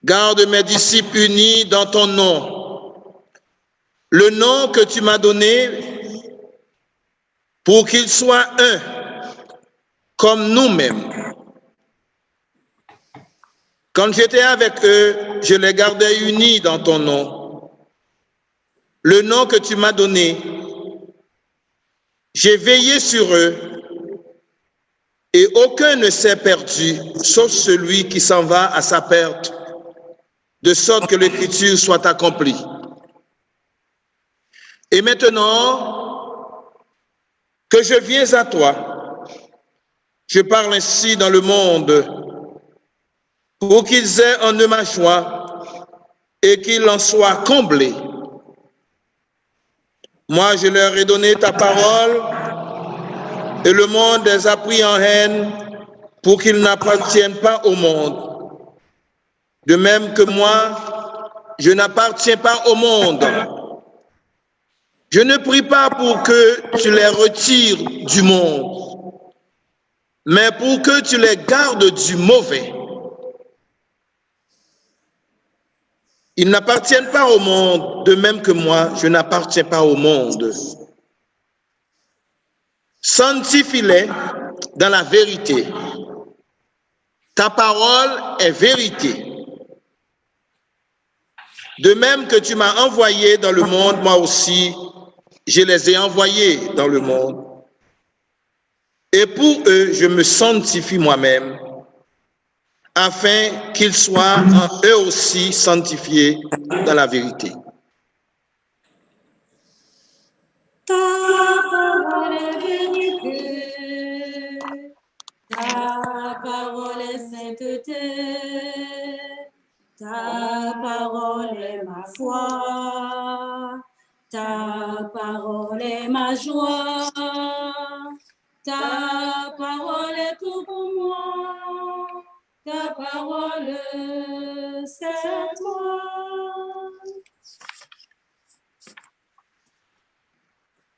Garde mes disciples unis dans ton nom, le nom que tu m'as donné pour qu'ils soient un, comme nous-mêmes. Quand j'étais avec eux, je les gardais unis dans ton nom, le nom que tu m'as donné. J'ai veillé sur eux et aucun ne s'est perdu, sauf celui qui s'en va à sa perte, de sorte que l'écriture soit accomplie. Et maintenant que je viens à toi, je parle ainsi dans le monde pour qu'ils aient en eux ma joie et qu'ils en soient comblés. Moi, je leur ai donné ta parole et le monde les a pris en haine pour qu'ils n'appartiennent pas au monde. De même que moi, je n'appartiens pas au monde. Je ne prie pas pour que tu les retires du monde, mais pour que tu les gardes du mauvais. Ils n'appartiennent pas au monde, de même que moi, je n'appartiens pas au monde. Sanctifie-les dans la vérité. Ta parole est vérité. De même que tu m'as envoyé dans le monde, moi aussi, je les ai envoyés dans le monde. Et pour eux, je me sanctifie moi-même, afin qu'ils soient en eux aussi sanctifiés dans la vérité. Ta parole est vérité, ta parole est sainteté, ta parole est ma foi, ta parole est ma joie, ta parole est tout pour moi, ta parole c'est toi.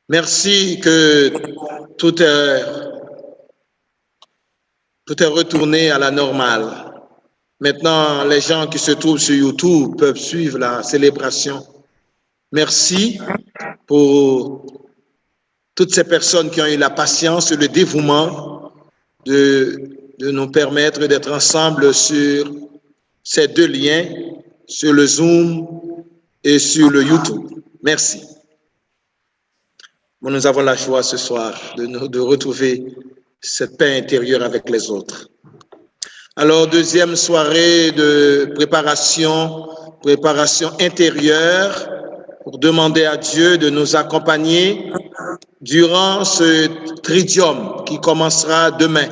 Merci que tout est retourné à la normale. Maintenant, les gens qui se trouvent sur YouTube peuvent suivre la célébration. Merci pour toutes ces personnes qui ont eu la patience et le dévouement de nous permettre d'être ensemble sur ces deux liens, sur le Zoom et sur le YouTube. Merci. Bon, nous avons la joie ce soir de retrouver cette paix intérieure avec les autres. Alors, deuxième soirée de préparation intérieure pour demander à Dieu de nous accompagner durant ce tridium qui commencera demain.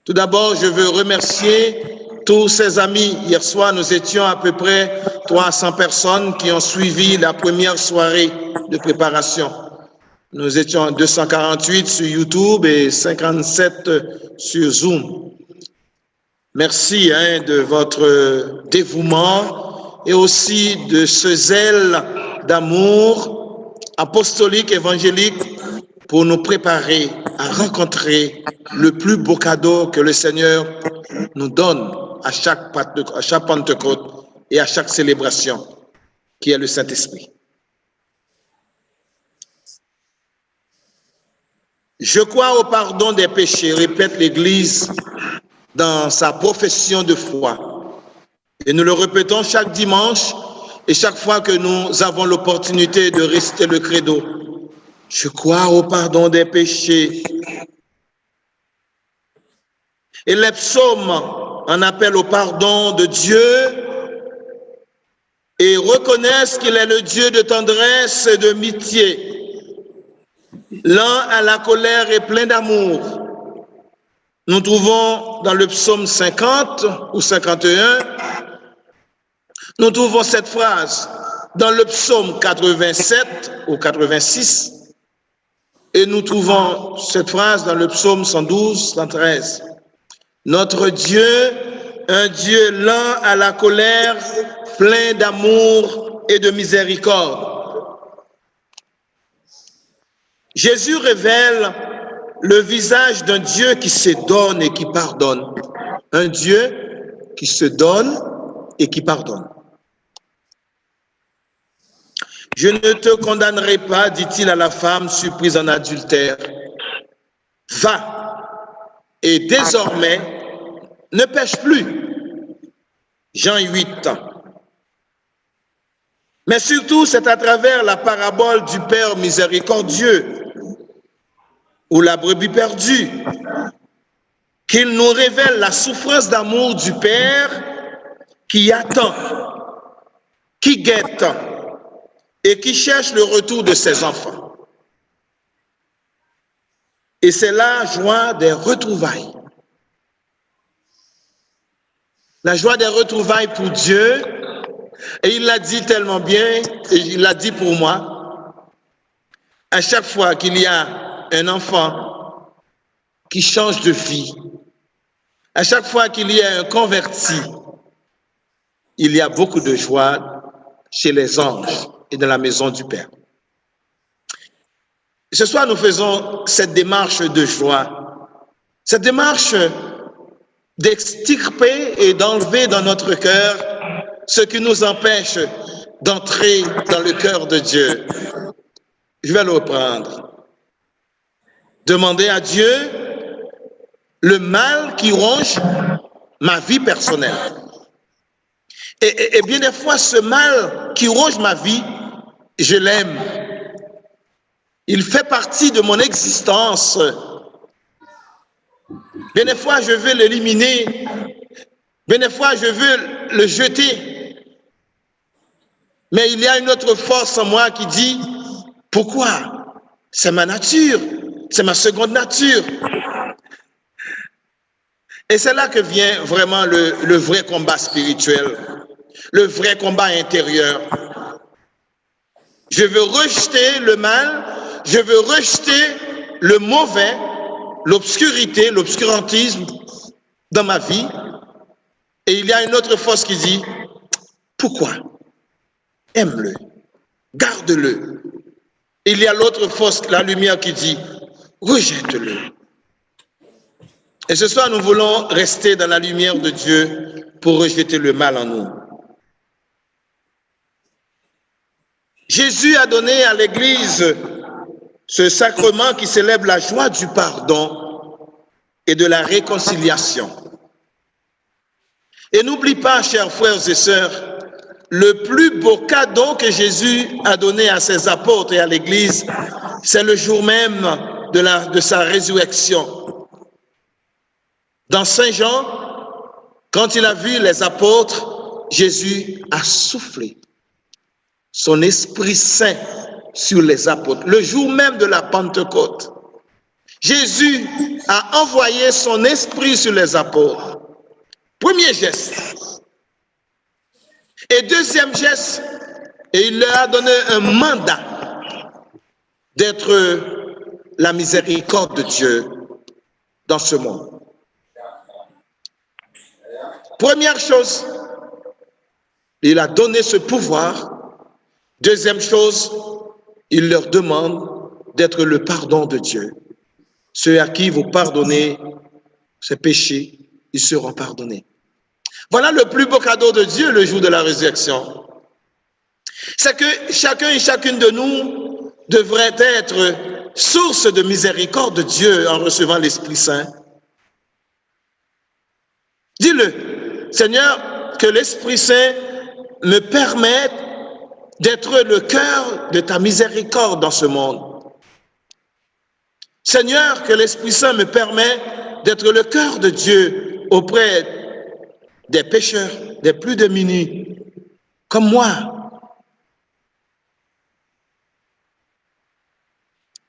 Tout d'abord, je veux remercier tous ces amis. Hier soir, nous étions à peu près 300 personnes qui ont suivi la première soirée de préparation. Nous étions 248 sur YouTube et 57 sur Zoom. Merci de votre dévouement et aussi de ce zèle d'amour apostolique, évangélique pour nous préparer à rencontrer le plus beau cadeau que le Seigneur nous donne à chaque Pentecôte et à chaque célébration, qui est le Saint-Esprit. Je crois au pardon des péchés, répète l'Église dans sa profession de foi. Et nous le répétons chaque dimanche et chaque fois que nous avons l'opportunité de réciter le credo. Je crois au pardon des péchés. Et les psaumes en appellent au pardon de Dieu et reconnaissent qu'il est le Dieu de tendresse et de pitié. Lent à la colère et plein d'amour. Nous trouvons dans le psaume 50 ou 51, nous trouvons cette phrase dans le psaume 87 ou 86 et nous trouvons cette phrase dans le psaume 112, 113. Notre Dieu, un Dieu lent à la colère, plein d'amour et de miséricorde. Jésus révèle le visage d'un Dieu qui se donne et qui pardonne. Un Dieu qui se donne et qui pardonne. Je ne te condamnerai pas, dit-il à la femme surprise en adultère. Va, et désormais, ne pêche plus. Jean 8. Mais surtout, c'est à travers la parabole du Père miséricordieux ou la brebis perdue qu'il nous révèle la souffrance d'amour du Père qui attend, qui guette et qui cherche le retour de ses enfants. Et c'est la joie des retrouvailles. La joie des retrouvailles pour Dieu, et il l'a dit tellement bien, et il l'a dit pour moi, à chaque fois qu'il y a un enfant qui change de vie, à chaque fois qu'il y a un converti, il y a beaucoup de joie chez les anges et dans la maison du Père. Ce soir, nous faisons cette démarche de joie, cette démarche d'extirper et d'enlever dans notre cœur ce qui nous empêche d'entrer dans le cœur de Dieu. Je vais le reprendre. Demander à Dieu le mal qui ronge ma vie personnelle. Et bien des fois, ce mal qui ronge ma vie, je l'aime. Il fait partie de mon existence. Bien des fois, je veux l'éliminer. Bien des fois, je veux le jeter. Mais il y a une autre force en moi qui dit, pourquoi? C'est ma nature, c'est ma seconde nature. Et c'est là que vient vraiment le vrai combat spirituel, le vrai combat intérieur. Je veux rejeter le mal, je veux rejeter le mauvais, l'obscurité, l'obscurantisme dans ma vie. Et il y a une autre force qui dit, pourquoi? Aime-le, garde-le. Il y a l'autre force, la lumière qui dit, rejette-le. Et ce soir, nous voulons rester dans la lumière de Dieu pour rejeter le mal en nous. Jésus a donné à l'Église ce sacrement qui célèbre la joie du pardon et de la réconciliation. Et n'oublie pas, chers frères et sœurs, le plus beau cadeau que Jésus a donné à ses apôtres et à l'Église, c'est le jour même de sa résurrection. Dans Saint Jean, quand il a vu les apôtres, Jésus a soufflé son Esprit Saint sur les apôtres. Le jour même de la Pentecôte, Jésus a envoyé son Esprit sur les apôtres. Premier geste. Et deuxième geste, et il leur a donné un mandat d'être la miséricorde de Dieu dans ce monde. Première chose, il a donné ce pouvoir. Deuxième chose, il leur demande d'être le pardon de Dieu. Ceux à qui vous pardonnez ces péchés, ils seront pardonnés. Voilà le plus beau cadeau de Dieu le jour de la résurrection. C'est que chacun et chacune de nous devrait être source de miséricorde de Dieu en recevant l'Esprit Saint. Dis-le, Seigneur, que l'Esprit Saint me permette d'être le cœur de ta miséricorde dans ce monde. Seigneur, que l'Esprit Saint me permette d'être le cœur de Dieu auprès des pécheurs, des plus démunis, comme moi.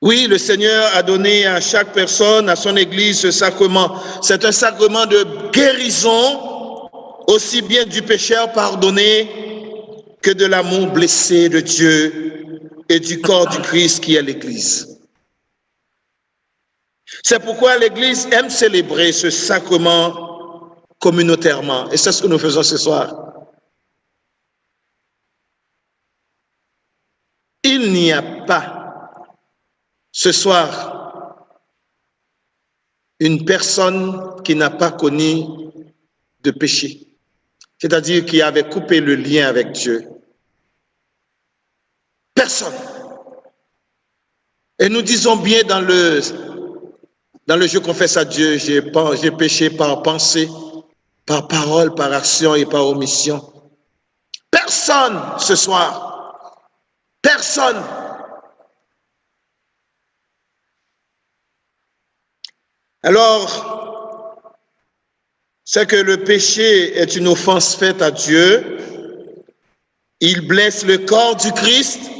Oui, le Seigneur a donné à chaque personne, à son Église, ce sacrement. C'est un sacrement de guérison, aussi bien du pécheur pardonné que de l'amour blessé de Dieu et du corps du Christ qui est l'Église. C'est pourquoi l'Église aime célébrer ce sacrement communautairement. Et c'est ce que nous faisons ce soir. Il n'y a pas ce soir une personne qui n'a pas connu de péché. c'est-à-dire qui avait coupé le lien avec Dieu. Personne. Et nous disons bien dans le Je confesse à Dieu, j'ai péché par pensée, par parole, par action et par omission. Personne ce soir. Personne. Alors, c'est que le péché est une offense faite à Dieu. Il blesse le corps du Christ,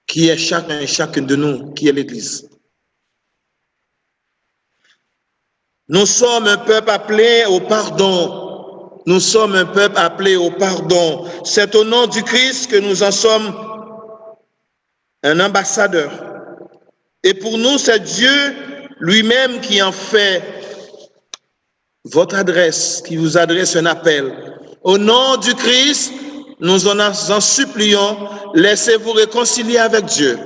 qui est chacun et chacune de nous, qui est l'Église. Nous sommes un peuple appelé au pardon. Nous sommes un peuple appelé au pardon. C'est au nom du Christ que nous en sommes un ambassadeur. Et pour nous, c'est Dieu lui-même qui en fait votre adresse, qui vous adresse un appel. Au nom du Christ, nous en supplions, laissez-vous réconcilier avec Dieu.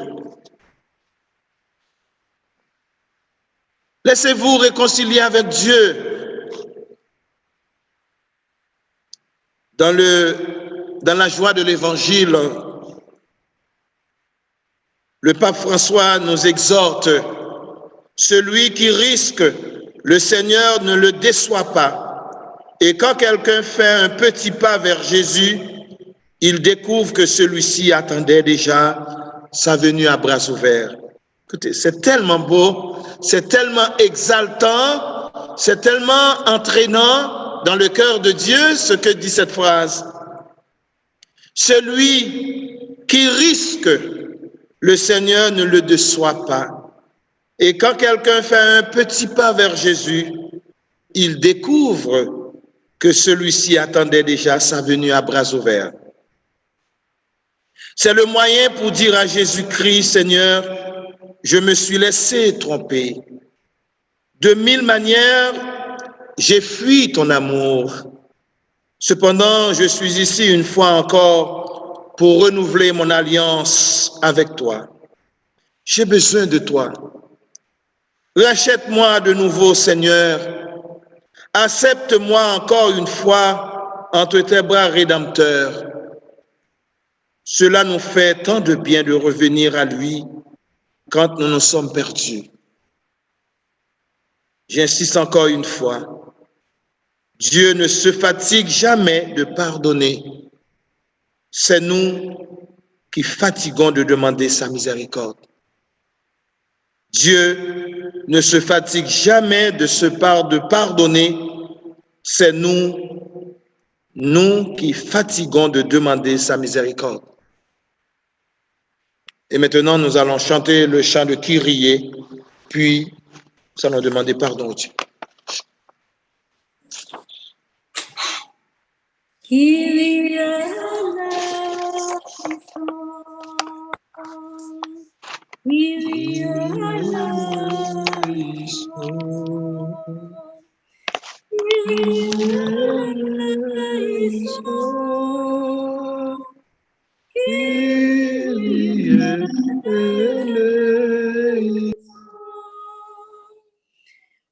Laissez-vous réconcilier avec Dieu. Dans la joie de l'Évangile, le pape François nous exhorte, celui qui risque, le Seigneur ne le déçoit pas. Et quand quelqu'un fait un petit pas vers Jésus, il découvre que celui-ci attendait déjà sa venue à bras ouverts. Écoutez, c'est tellement beau, c'est tellement exaltant, c'est tellement entraînant dans le cœur de Dieu ce que dit cette phrase. Celui qui risque, le Seigneur ne le déçoit pas. Et quand quelqu'un fait un petit pas vers Jésus, il découvre que celui-ci attendait déjà sa venue à bras ouverts. C'est le moyen pour dire à Jésus-Christ, Seigneur, je me suis laissé tromper. De mille manières, j'ai fui ton amour. Cependant, je suis ici une fois encore pour renouveler mon alliance avec toi. J'ai besoin de toi. Rachète-moi de nouveau, Seigneur. Accepte-moi encore une fois entre tes bras rédempteurs. Cela nous fait tant de bien de revenir à lui quand nous nous sommes perdus. J'insiste encore une fois. Dieu ne se fatigue jamais de pardonner. C'est nous qui fatiguons de demander sa miséricorde. Dieu ne se fatigue jamais de pardonner. C'est nous qui fatiguons de demander sa miséricorde. Et maintenant, nous allons chanter le chant de Kyrie, puis nous allons demander pardon au Dieu. Kyrie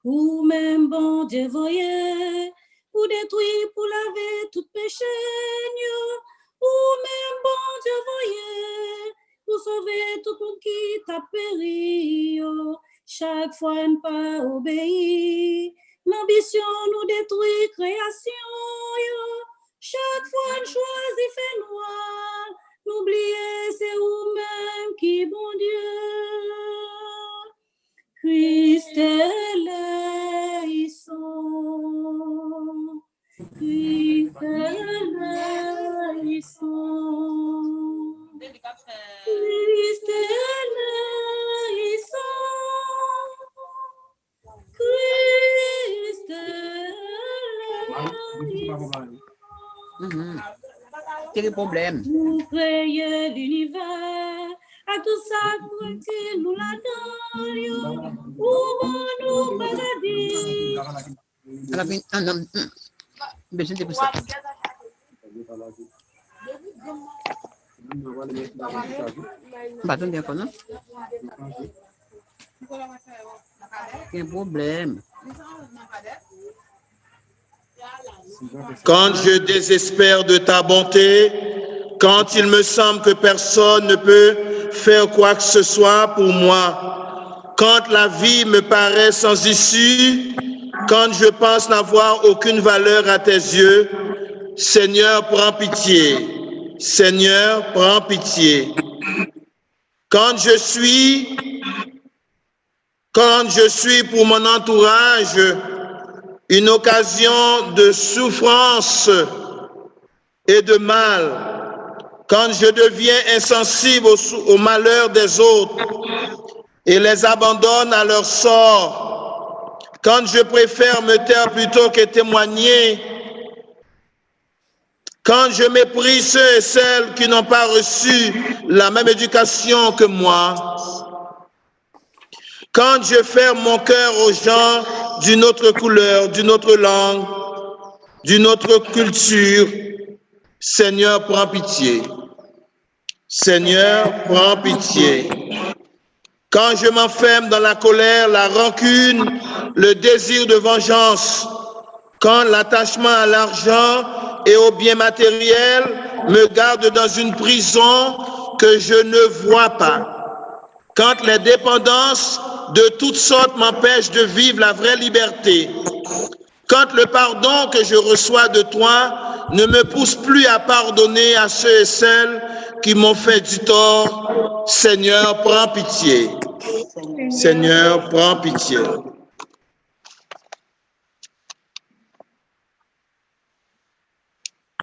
ou même bon Dieu voyez, ou détruit pour laver tout péché, ou même bon Dieu voyez, pour sauver tout monde qui t'a péri, chaque fois ne pas obéir, l'ambition nous détruit création, chaque fois ne choisit fait noir, n'oubliez c'est vous-même qui bon Dieu. Christ eleison, Christ eleison, Christ eleison, Christ eleison. Quel est le problème? Vous créez l'univers, à tout ça pour nous la donne, où nous paradis. À la fin, non, besoin de ça. Bâton bien quoi, non? Quel problème? Quand je désespère de ta bonté, quand il me semble que personne ne peut faire quoi que ce soit pour moi, quand la vie me paraît sans issue, quand je pense n'avoir aucune valeur à tes yeux, Seigneur, prends pitié. Seigneur, prends pitié. Quand je suis pour mon entourage une occasion de souffrance et de mal, quand je deviens insensible au malheur des autres et les abandonne à leur sort, quand je préfère me taire plutôt que témoigner, quand je méprise ceux et celles qui n'ont pas reçu la même éducation que moi, quand je ferme mon cœur aux gens d'une autre couleur, d'une autre langue, d'une autre culture, Seigneur, prends pitié. Seigneur, prends pitié. Quand je m'enferme dans la colère, la rancune, le désir de vengeance, quand l'attachement à l'argent et aux biens matériels me garde dans une prison que je ne vois pas, quand les dépendances de toutes sortes m'empêchent de vivre la vraie liberté, quand le pardon que je reçois de toi ne me pousse plus à pardonner à ceux et celles qui m'ont fait du tort, Seigneur, prends pitié. Seigneur, prends pitié.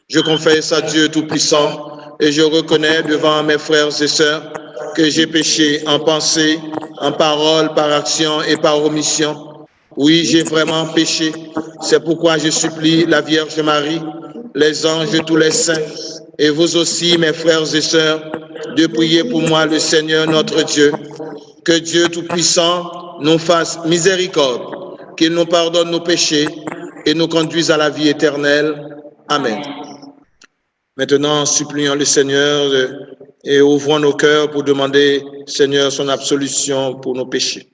Je confesse à Dieu Tout-Puissant et je reconnais devant mes frères et sœurs que j'ai péché en pensée, en parole, par action et par omission. Oui, j'ai vraiment péché. C'est pourquoi je supplie la Vierge Marie, les anges et tous les saints, et vous aussi, mes frères et sœurs, de prier pour moi le Seigneur notre Dieu. Que Dieu Tout-Puissant nous fasse miséricorde, qu'il nous pardonne nos péchés et nous conduise à la vie éternelle. Amen. Maintenant, supplions le Seigneur et ouvrons nos cœurs pour demander, Seigneur, son absolution pour nos péchés.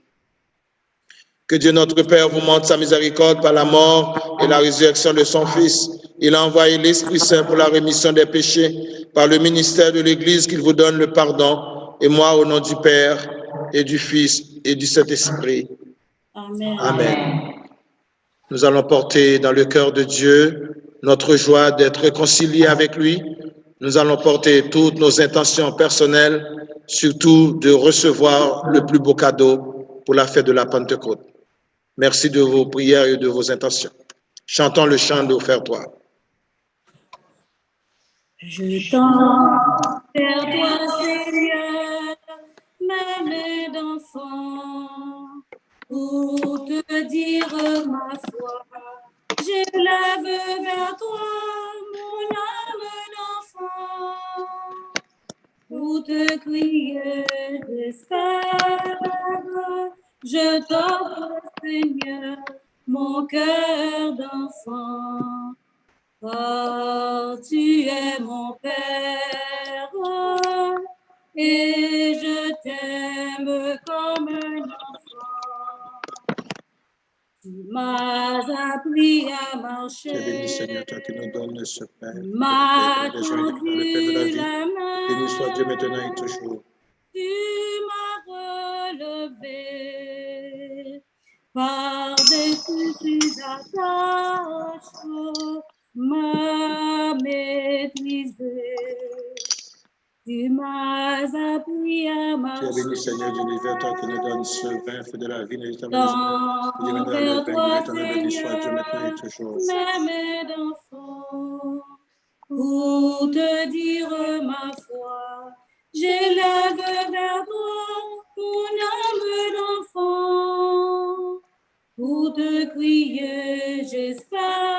Que Dieu notre Père vous montre sa miséricorde par la mort et la résurrection de son Fils. Il a envoyé l'Esprit Saint pour la rémission des péchés, par le ministère de l'Église qu'il vous donne le pardon. Et moi, au nom du Père et du Fils et du Saint-Esprit. Amen. Amen. Nous allons porter dans le cœur de Dieu notre joie d'être réconciliés avec lui. Nous allons porter toutes nos intentions personnelles, surtout de recevoir le plus beau cadeau pour la fête de la Pentecôte. Merci de vos prières et de vos intentions. Chantons le chant d'Offertoire. Je tends vers toi, Seigneur, mes mains d'enfant, pour te dire ma foi. Je lève vers toi mon âme d'enfant, pour te crier, j'espère. Je t'offre, Seigneur, mon cœur d'enfant. Car tu es mon Père et je t'aime comme un enfant. Tu m'as appris à marcher. Tu es béni, Seigneur, toi qui nous donnes ce pain. Tu m'as tendu la Béni soit Dieu maintenant et main. toujours. Tu m'as relevé par-dessus tes attaches. M'a maîtrisé, tu m'as appris à marcher. Tu es béni, Seigneur de l'univers, toi qui nous donnes ce pain, fait de la vie, et Tends vers toi, Seigneur, maintenant et toujours. mes mains d'enfant, pour te dire ma foi. J'élève vers toi mon âme d'enfant, pour te crier, j'espère.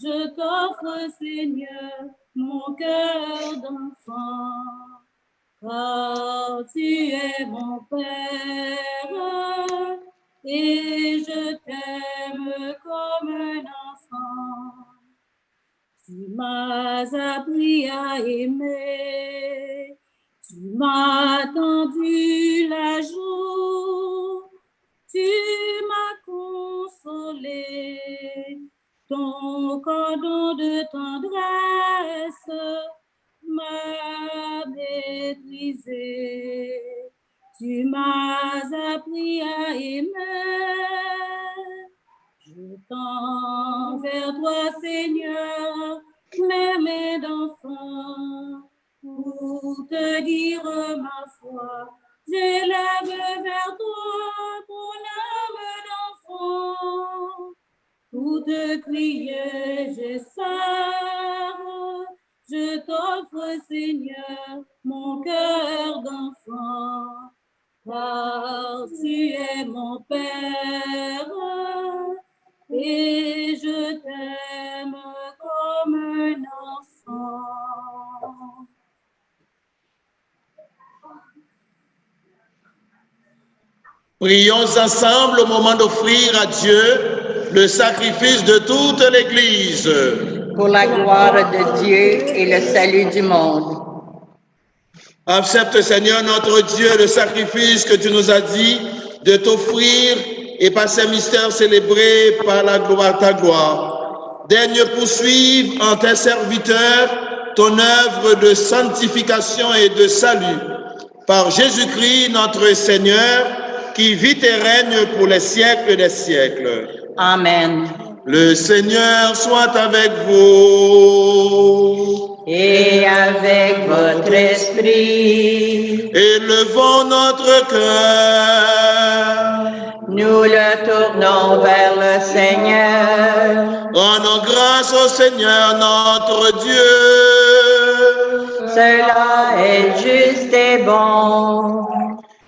Je t'offre, Seigneur, mon cœur d'enfant, car tu es mon Père et je t'aime comme un enfant. Tu m'as appris à aimer, tu m'as tendu la joue, tu m'as consolé Ton cordon de tendresse m'a maîtrisé. Tu m'as appris à aimer. Je tends vers toi, Seigneur, mes mains d'enfant, pour te dire ma foi. J'élève vers toi mon âme d'enfant, pour te crier, j'espère. Je t'offre, Seigneur, mon cœur d'enfant, car tu es mon Père, et je t'aime comme un enfant. Prions ensemble au moment d'offrir à Dieu le sacrifice de toute l'Église. Pour la gloire de Dieu et le salut du monde. Accepte, Seigneur notre Dieu, le sacrifice que tu nous as dit de t'offrir et par ces mystères célébrés par la gloire, ta gloire. Daigne poursuivre en tes serviteurs ton œuvre de sanctification et de salut. Par Jésus-Christ, notre Seigneur, qui vit et règne pour les siècles des siècles. Amen. Le Seigneur soit avec vous. Et avec votre esprit. Élevons notre cœur. Nous le tournons vers le Seigneur. Rendons grâce au Seigneur notre Dieu. Cela est juste et bon.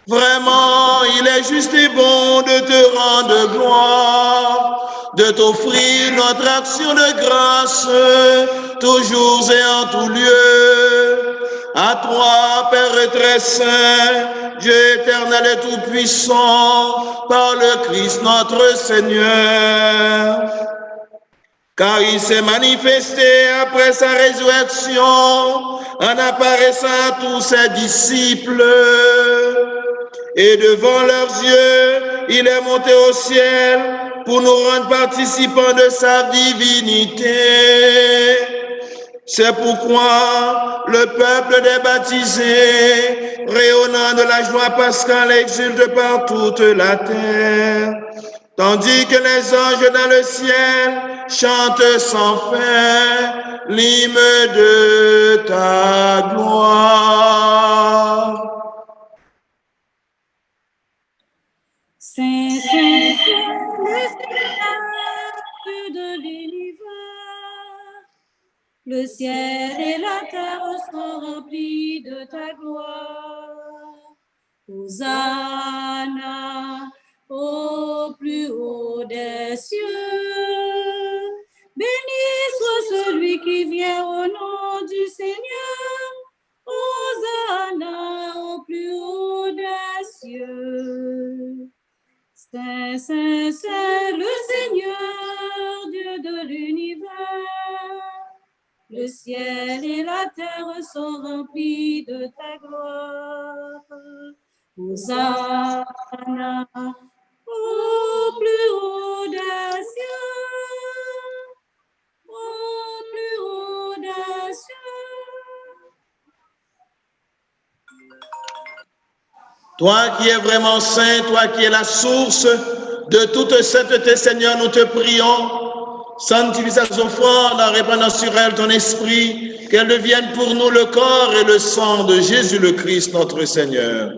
Vraiment, il est juste et bon de te rendre gloire, de t'offrir notre action de grâce, toujours et en tout lieu. À toi, Père très saint, Dieu éternel et tout-puissant, par le Christ notre Seigneur. Car il s'est manifesté après sa résurrection en apparaissant à tous ses disciples. Et devant leurs yeux, il est monté au ciel pour nous rendre participants de sa divinité. C'est pourquoi le peuple des baptisés, rayonnant de la joie pascale, exulte par toute la terre. Tandis que les anges dans le ciel chantent sans fin l'hymne de ta gloire. Saint, Saint, Saint, le Seigneur de l'univers. Le ciel et la terre sont remplis de ta gloire. Hosanna au plus haut des cieux. Béni soit celui qui vient au nom du Seigneur. Hosanna au plus haut des cieux. Saint, Saint, Saint, le Seigneur, Dieu de l'univers. Le ciel et la terre sont remplis de ta gloire. Hosanna au plus haut des cieux. Au plus haut des cieux. Toi qui es vraiment saint, toi qui es la source de toute sainteté, Seigneur, nous te prions. Sanctifie ces offrandes en répandant sur elles ton esprit, qu'elles deviennent pour nous le corps et le sang de Jésus le Christ, notre Seigneur.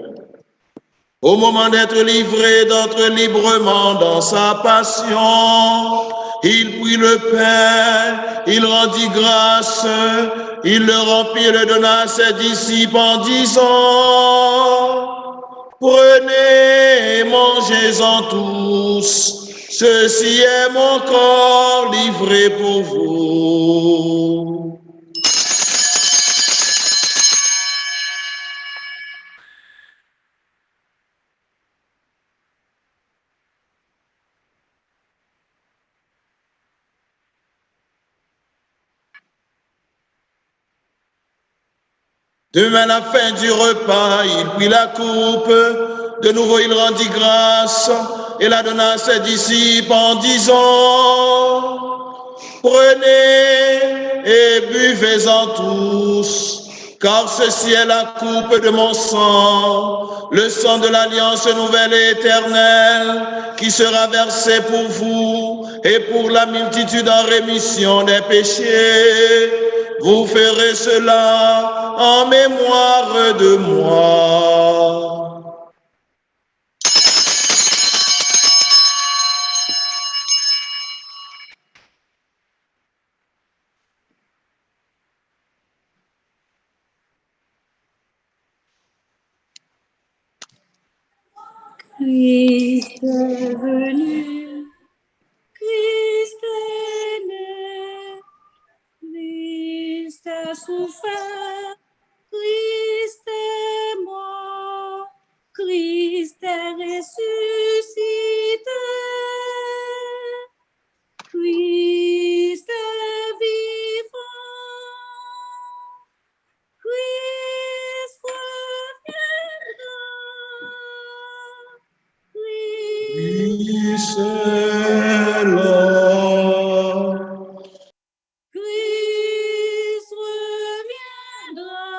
Au moment d'être livré, d'entrer librement dans sa passion, il prit le pain, il rendit grâce, il le remplit et le donna à ses disciples en disant: prenez et mangez-en tous. Ceci est mon corps livré pour vous. Demain, à la fin du repas, il prit la coupe. De nouveau, il rendit grâce et la donna à ses disciples en disant: Prenez et buvez-en tous, car ceci est la coupe de mon sang, le sang de l'alliance nouvelle et éternelle, qui sera versé pour vous et pour la multitude en rémission des péchés. Vous ferez cela en mémoire de moi. Christ est venu, Christ est né, Christ a souffert, Christ est mort, Christ est ressuscité, Christ est vivant, Christ reviendra. Christ est là. Christ reviendra.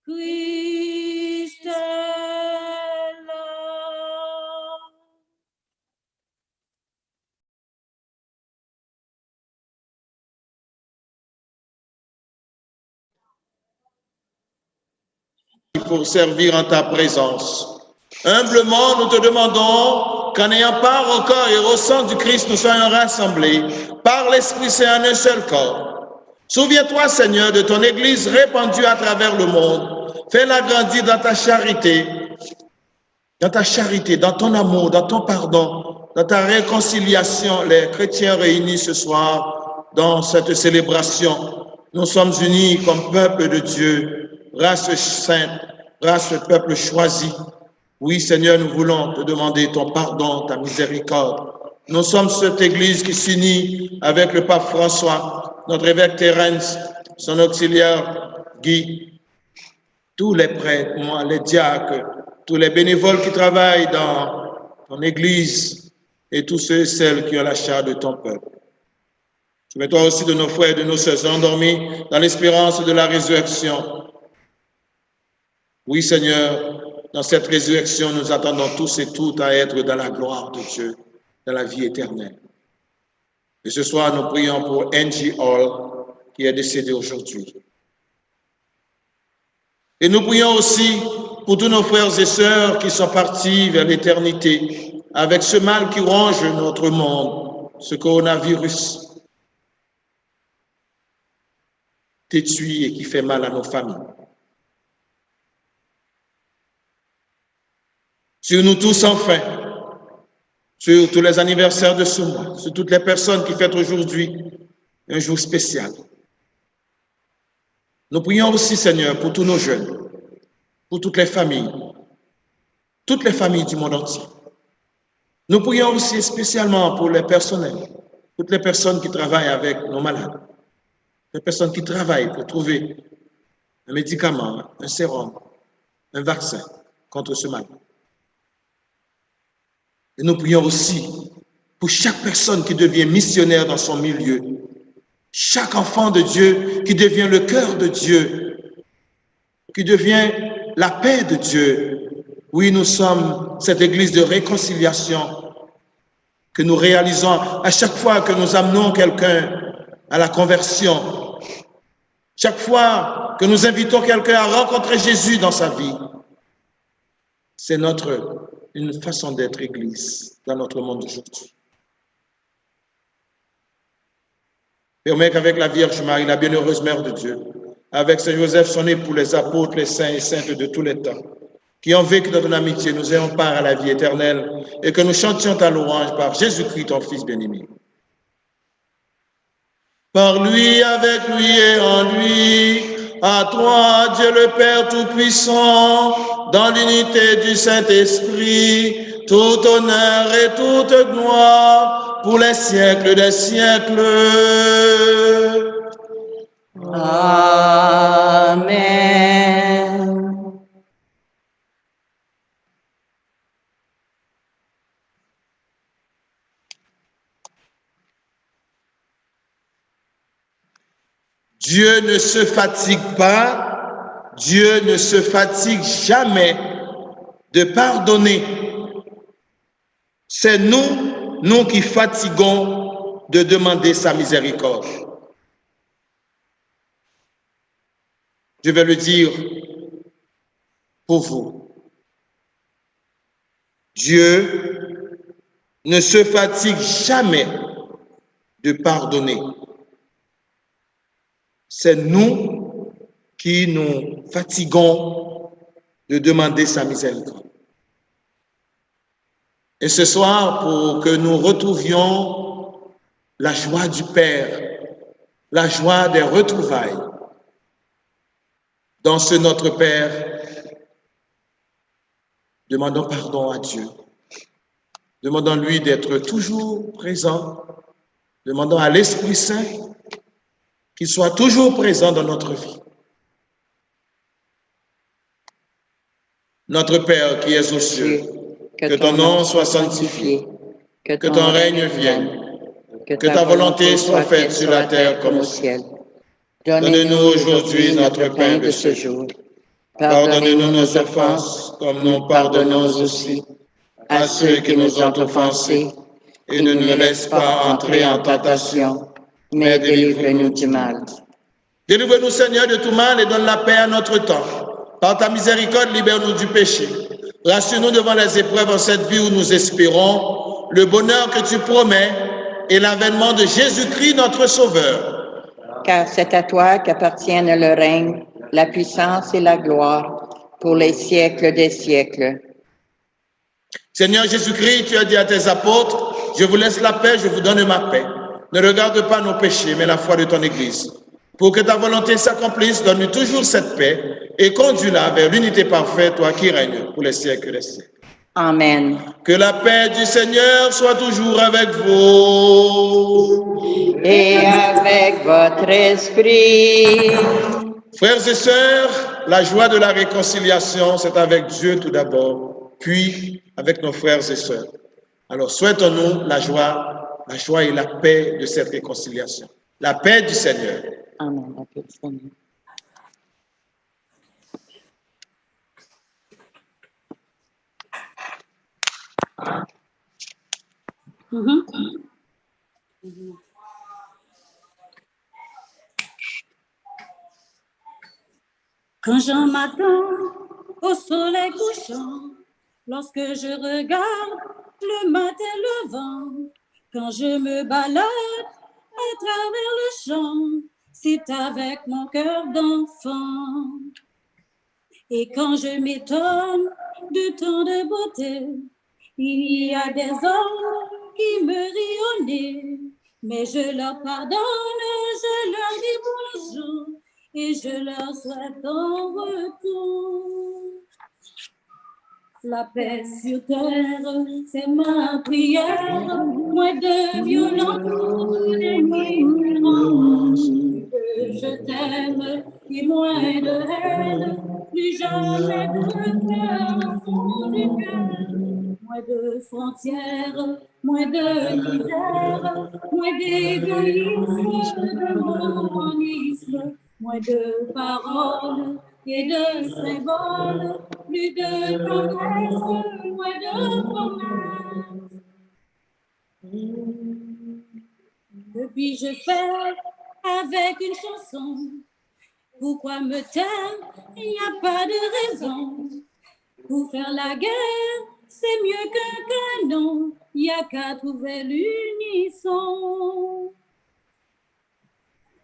Christ est là. Pour servir en ta présence. Humblement, nous te demandons qu'en ayant part au corps et au sang du Christ, nous soyons rassemblés par l'Esprit Saint en un seul corps. Souviens-toi, Seigneur, de ton Église répandue à travers le monde. Fais-la grandir dans ta charité, dans ton amour, dans ton pardon, dans ta réconciliation. Les chrétiens réunis ce soir dans cette célébration, nous sommes unis comme peuple de Dieu, race sainte, race peuple choisi. Oui, Seigneur, nous voulons te demander ton pardon, ta miséricorde. Nous sommes cette Église qui s'unit avec le pape François, notre évêque Thérence, son auxiliaire Guy, tous les prêtres, moi, les diacres, tous les bénévoles qui travaillent dans ton Église et tous ceux et celles qui ont la charge de ton peuple. Souviens-toi aussi de nos frères et de nos sœurs endormis dans l'espérance de la résurrection. Oui, Seigneur, dans cette résurrection, nous attendons tous et toutes à être dans la gloire de Dieu, dans la vie éternelle. Et ce soir, nous prions pour Angie Hall, qui est décédée aujourd'hui. Et nous prions aussi pour tous nos frères et sœurs qui sont partis vers l'éternité avec ce mal qui ronge notre monde, ce coronavirus détruit et qui fait mal à nos familles. Sur nous tous enfin, sur tous les anniversaires de ce mois, sur toutes les personnes qui fêtent aujourd'hui un jour spécial. Nous prions aussi, Seigneur, pour tous nos jeunes, pour toutes les familles du monde entier. Nous prions aussi spécialement pour les personnels, toutes les personnes qui travaillent avec nos malades, les personnes qui travaillent pour trouver un médicament, un sérum, un vaccin contre ce mal. Et nous prions aussi pour chaque personne qui devient missionnaire dans son milieu, chaque enfant de Dieu qui devient le cœur de Dieu, qui devient la paix de Dieu. Oui, nous sommes cette église de réconciliation que nous réalisons à chaque fois que nous amenons quelqu'un à la conversion, chaque fois que nous invitons quelqu'un à rencontrer Jésus dans sa vie. C'est une façon d'être église dans notre monde d'aujourd'hui. Permets qu'avec la Vierge Marie, la bienheureuse Mère de Dieu, avec Saint Joseph, son époux, les apôtres, les saints et saintes de tous les temps, qui ont vécu dans ton amitié, nous ayons part à la vie éternelle et que nous chantions ta louange par Jésus-Christ, ton Fils bien-aimé. Par lui, avec lui et en lui, à toi, Dieu le Père Tout-Puissant, dans l'unité du Saint-Esprit, tout honneur et toute gloire pour les siècles des siècles. Amen. Dieu ne se fatigue pas, Dieu ne se fatigue jamais de pardonner. C'est nous qui fatiguons de demander sa miséricorde. Je vais le dire pour vous. Dieu ne se fatigue jamais de pardonner. C'est nous qui nous fatiguons de demander sa miséricorde. Et ce soir, pour que nous retrouvions la joie du Père, la joie des retrouvailles, dans ce Notre Père, demandons pardon à Dieu. Demandons-lui d'être toujours présent. Demandons à l'Esprit Saint qu'il soit toujours présent dans notre vie. Notre Père qui es aux cieux, que ton nom soit sanctifié, que ton règne vienne, que ta volonté soit faite sur la terre comme au ciel. Donne-nous aujourd'hui notre pain de ce jour. Pardonne-nous nos offenses, comme nous pardonnons aussi à ceux qui nous ont offensés, et ne nous laisse pas entrer en tentation, mais délivre-nous du mal. Délivre-nous, Seigneur, de tout mal et donne la paix à notre temps. Par ta miséricorde, libère-nous du péché. Rassure-nous devant les épreuves en cette vie où nous espérons le bonheur que tu promets et l'avènement de Jésus-Christ, notre Sauveur. Car c'est à toi qu'appartiennent le règne, la puissance et la gloire pour les siècles des siècles. Seigneur Jésus-Christ, tu as dit à tes apôtres, je vous laisse la paix, je vous donne ma paix. Ne regarde pas nos péchés, mais la foi de ton Église. Pour que ta volonté s'accomplisse, donne-nous toujours cette paix et conduis-la vers l'unité parfaite, toi qui règnes pour les siècles des siècles. Amen. Que la paix du Seigneur soit toujours avec vous. Et avec votre esprit. Frères et sœurs, la joie de la réconciliation, c'est avec Dieu tout d'abord, puis avec nos frères et sœurs. Alors souhaitons-nous la joie et la paix de cette réconciliation. La paix du Seigneur. Amen. La paix du Seigneur. Quand j'en m'attends au soleil couchant, lorsque je regarde le matin levant, quand je me balade à travers le champ, c'est avec mon cœur d'enfant. Et quand je m'étonne de tant de beauté, il y a des hommes qui me rient au nez, mais je leur pardonne, je leur dis bonjour et je leur souhaite en retour. La paix sur terre, c'est ma prière, moins de violence, d'indifférence. Je t'aime et moins de haine, plus jamais de peur au fond du cœur. Moins de frontières, moins de misère, moins d'égoïsme, de monisme, moins de paroles et de symboles, plus de promesses, moins de promesses. Que puis-je faire avec une chanson? Pourquoi me taire? Il n'y a pas de raison. Pour faire la guerre, c'est mieux qu'un canon. Il n'y a qu'à trouver l'unisson.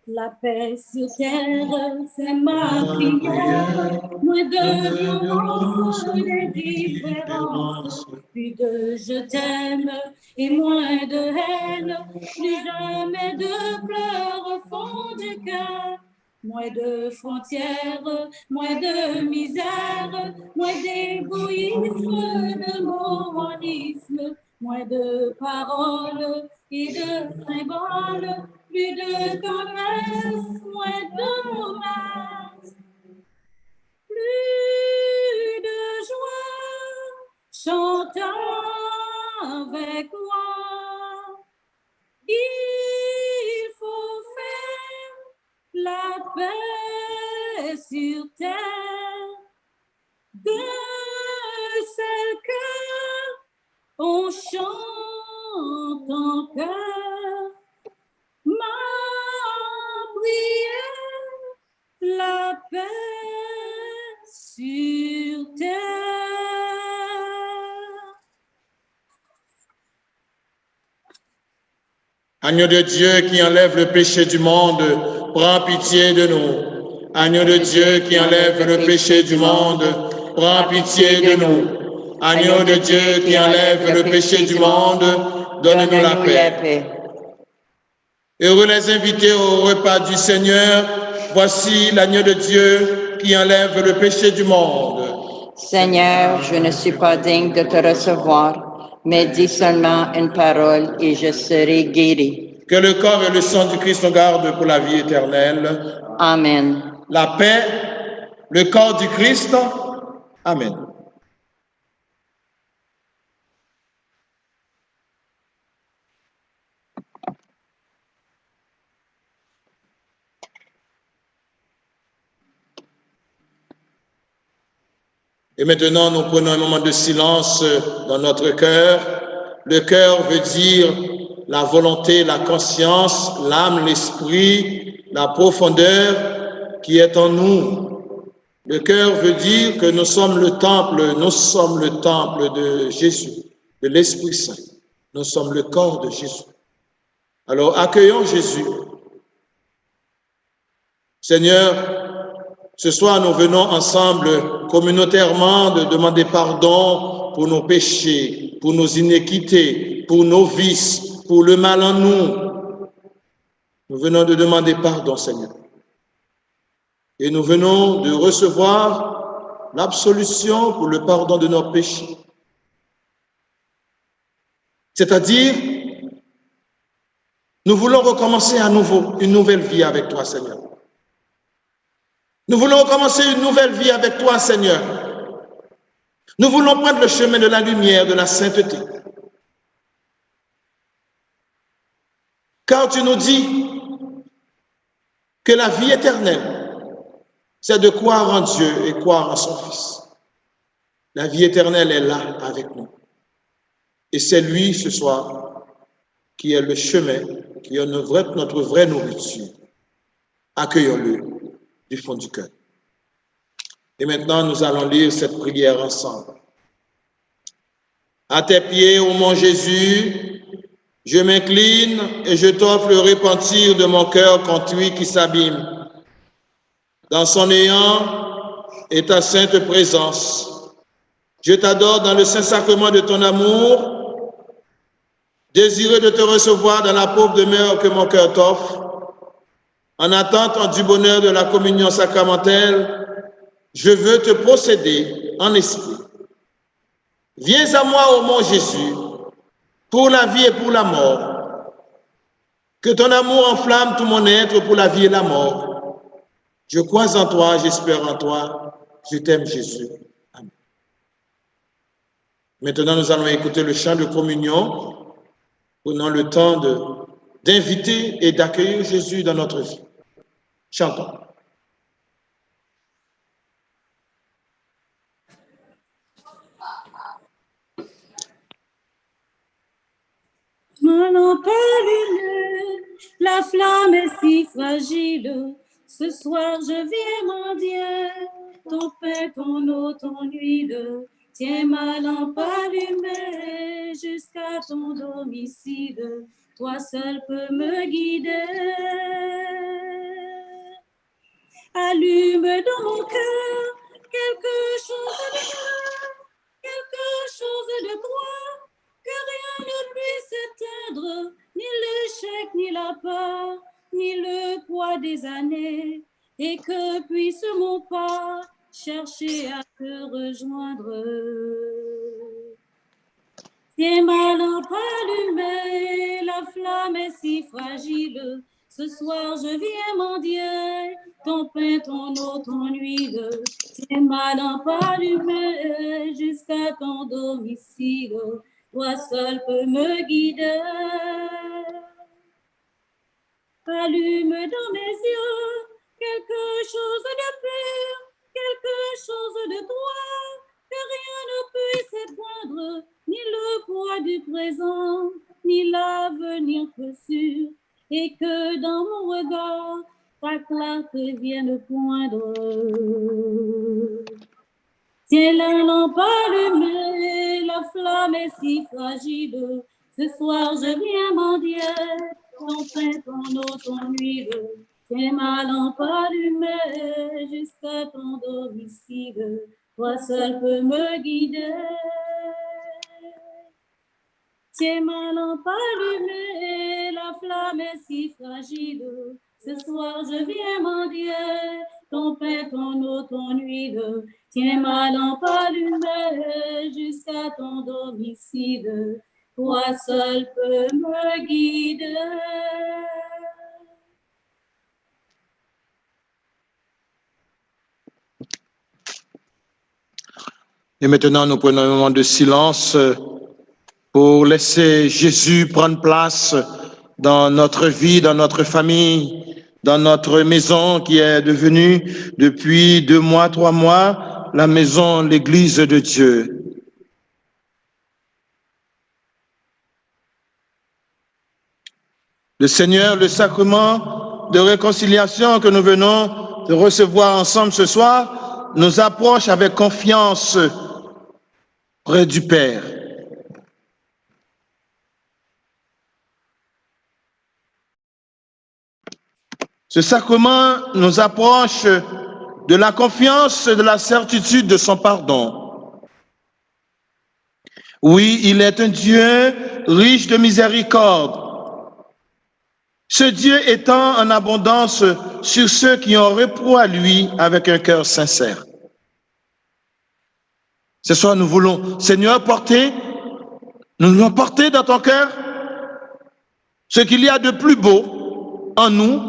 La paix sur terre, c'est ma prière. Moins de violence, d'indifférence. Plus de je t'aime et moins de haine. Plus jamais de pleurs au fond du cœur. Moins de frontières, moins de misère, moins d'égoïsme, de monisme, moins de paroles et de symboles, plus de tendresse, moins de romance, plus de joie, chantant avec moi. Il faut faire la paix sur terre. De celle que on chante en chœur. Ma prière, la paix sur terre. Agneau de Dieu qui enlève le péché du monde, prends pitié de nous. Agneau de Dieu qui enlève le péché du monde, prends pitié de nous. Agneau de Dieu qui enlève le péché du monde, donne-nous la paix. Heureux les invités au repas du Seigneur. Voici l'agneau de Dieu qui enlève le péché du monde. Seigneur, je ne suis pas digne de te recevoir, mais dis seulement une parole et je serai guéri. Que le corps et le sang du Christ nous gardent pour la vie éternelle. Amen. La paix, le corps du Christ. Amen. Et maintenant, nous prenons un moment de silence dans notre cœur. Le cœur veut dire la volonté, la conscience, l'âme, l'esprit, la profondeur qui est en nous. Le cœur veut dire que nous sommes le temple de Jésus, de l'Esprit Saint. Nous sommes le corps de Jésus. Alors, accueillons Jésus. Seigneur, ce soir, nous venons ensemble, communautairement, de demander pardon pour nos péchés, pour nos iniquités, pour nos vices, pour le mal en nous. Nous venons de demander pardon, Seigneur. Et nous venons de recevoir l'absolution pour le pardon de nos péchés. C'est-à-dire, nous voulons recommencer à nouveau une nouvelle vie avec toi, Seigneur. Nous voulons recommencer une nouvelle vie avec toi, Seigneur. Nous voulons prendre le chemin de la lumière, de la sainteté. Car tu nous dis que la vie éternelle, c'est de croire en Dieu et croire en son Fils. La vie éternelle est là avec nous. Et c'est lui, ce soir, qui est le chemin, qui est notre vraie nourriture. Accueillons-le du fond du cœur. Et maintenant, nous allons lire cette prière ensemble. À tes pieds, ô mon Jésus, je m'incline et je t'offre le repentir de mon cœur contrit qui s'abîme. Dans son néant et ta sainte présence, je t'adore dans le saint sacrement de ton amour, désireux de te recevoir dans la pauvre demeure que mon cœur t'offre. En attente du bonheur de la communion sacramentelle, je veux te posséder en esprit. Viens à moi, ô mon Jésus, pour la vie et pour la mort. Que ton amour enflamme tout mon être pour la vie et la mort. Je crois en toi, j'espère en toi. Je t'aime, Jésus. Amen. Maintenant, nous allons écouter le chant de communion. Prenons le temps d'inviter et d'accueillir Jésus dans notre vie. Chantons. Ma lampe allumée, la flamme est si fragile. Ce soir, je viens mendier ton pain, ton eau, ton huile. Tiens ma lampe allumée jusqu'à ton domicile. Toi seul peux me guider. Allume dans mon cœur quelque chose de toi, que rien ne puisse éteindre, ni l'échec, ni la peur, ni le poids des années, et que puisse mon pas chercher à te rejoindre. Tiens ma lampe allumée, la flamme est si fragile. Ce soir je viens mendier ton pain, ton eau, ton huile. Tiens ma lampe allumée jusqu'à ton domicile. Toi seul peux me guider. Allume dans mes yeux quelque chose de pur, quelque chose de droit, que rien ne puisse éteindre, ni le poids du présent, ni l'avenir peu sûr, et que dans mon regard, ta clarté vienne poindre. Tiens la lampe allumée, la flamme est si fragile. Ce soir je viens mendier, ton pain, ton eau, ton huile. Tiens ma lampe allumée jusqu'à ton domicile. Toi seul peux me guider. Tiens ma lampe allumée, la flamme est si fragile. Ce soir je viens mendier, ton pain, ton eau, ton huile. Tiens ma lampe allumée jusqu'à ton domicile. Toi seul peux me guider. Et maintenant, nous prenons un moment de silence pour laisser Jésus prendre place dans notre vie, dans notre famille, dans notre maison qui est devenue depuis 2 mois, 3 mois, la maison, l'église de Dieu. Le Seigneur, le sacrement de réconciliation que nous venons de recevoir ensemble ce soir, nous approche avec confiance près du Père. Ce sacrement nous approche de la confiance et de la certitude de son pardon. Oui, il est un Dieu riche de miséricorde. Ce Dieu étend en abondance sur ceux qui ont recours à lui avec un cœur sincère. Ce soir, nous voulons, Seigneur, nous voulons porter dans ton cœur ce qu'il y a de plus beau en nous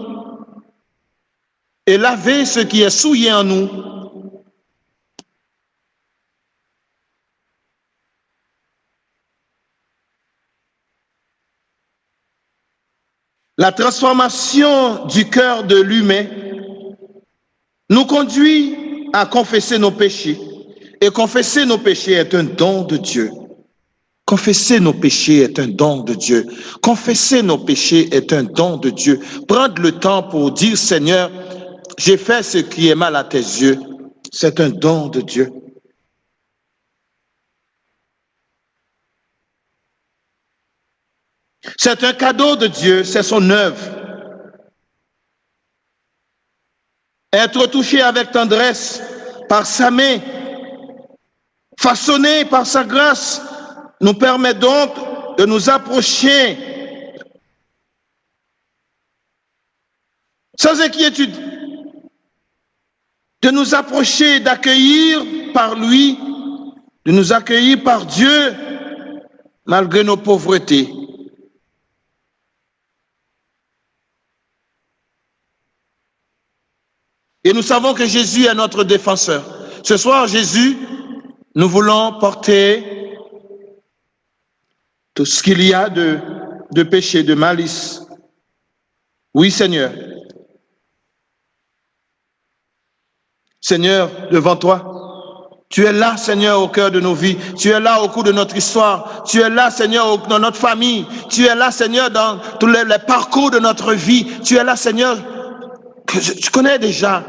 et laver ce qui est souillé en nous. La transformation du cœur de l'humain nous conduit à confesser nos péchés. Et confesser nos péchés est un don de Dieu. Confesser nos péchés est un don de Dieu. Confesser nos péchés est un don de Dieu. Prendre le temps pour dire, Seigneur, j'ai fait ce qui est mal à tes yeux. C'est un don de Dieu. C'est un cadeau de Dieu, c'est son œuvre. Être touché avec tendresse par sa main, façonné par sa grâce, nous permet donc de nous approcher sans inquiétude, de nous approcher, d'accueillir par lui, de nous accueillir par Dieu, malgré nos pauvretés. Et nous savons que Jésus est notre défenseur. Ce soir, Jésus, nous voulons porter tout ce qu'il y a de péché, de malice. Oui, Seigneur. Seigneur, devant toi, tu es là, Seigneur, au cœur de nos vies. Tu es là au cours de notre histoire. Tu es là, Seigneur, dans notre famille. Tu es là, Seigneur, dans tous les parcours de notre vie. Tu es là, Seigneur, que tu connais déjà.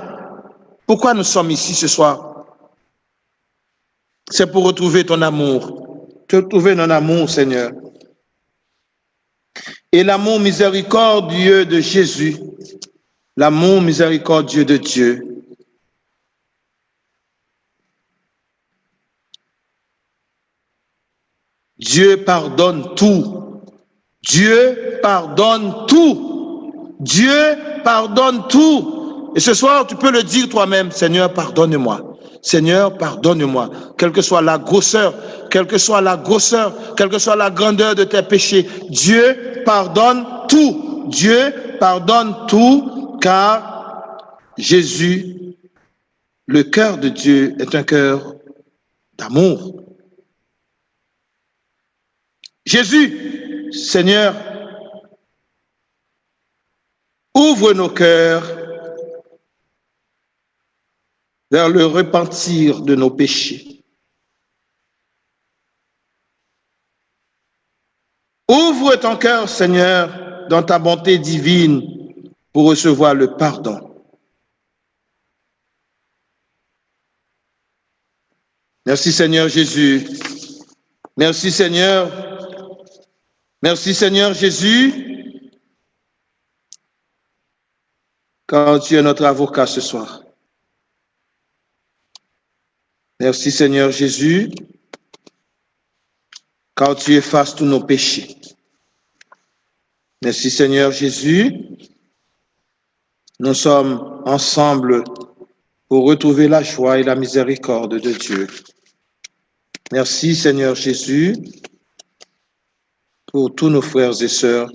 Pourquoi nous sommes ici ce soir? C'est pour retrouver ton amour. Retrouver ton amour, Seigneur. Et l'amour miséricordieux de Jésus, l'amour miséricordieux de Dieu. Dieu pardonne tout. Dieu pardonne tout. Dieu pardonne tout. Et ce soir, tu peux le dire toi-même, Seigneur, pardonne-moi. Seigneur, pardonne-moi. Quelle que soit la grosseur, quelle que soit la grosseur, quelle que soit la grandeur de tes péchés, Dieu pardonne tout. Dieu pardonne tout, car Jésus, le cœur de Dieu, est un cœur d'amour. Jésus, Seigneur, ouvre nos cœurs vers le repentir de nos péchés. Ouvre ton cœur, Seigneur, dans ta bonté divine pour recevoir le pardon. Merci, Seigneur Jésus. Merci, Seigneur. Merci, Seigneur Jésus, car tu es notre avocat ce soir. Merci, Seigneur Jésus, car tu effaces tous nos péchés. Merci, Seigneur Jésus. Nous sommes ensemble pour retrouver la joie et la miséricorde de Dieu. Merci, Seigneur Jésus, pour tous nos frères et sœurs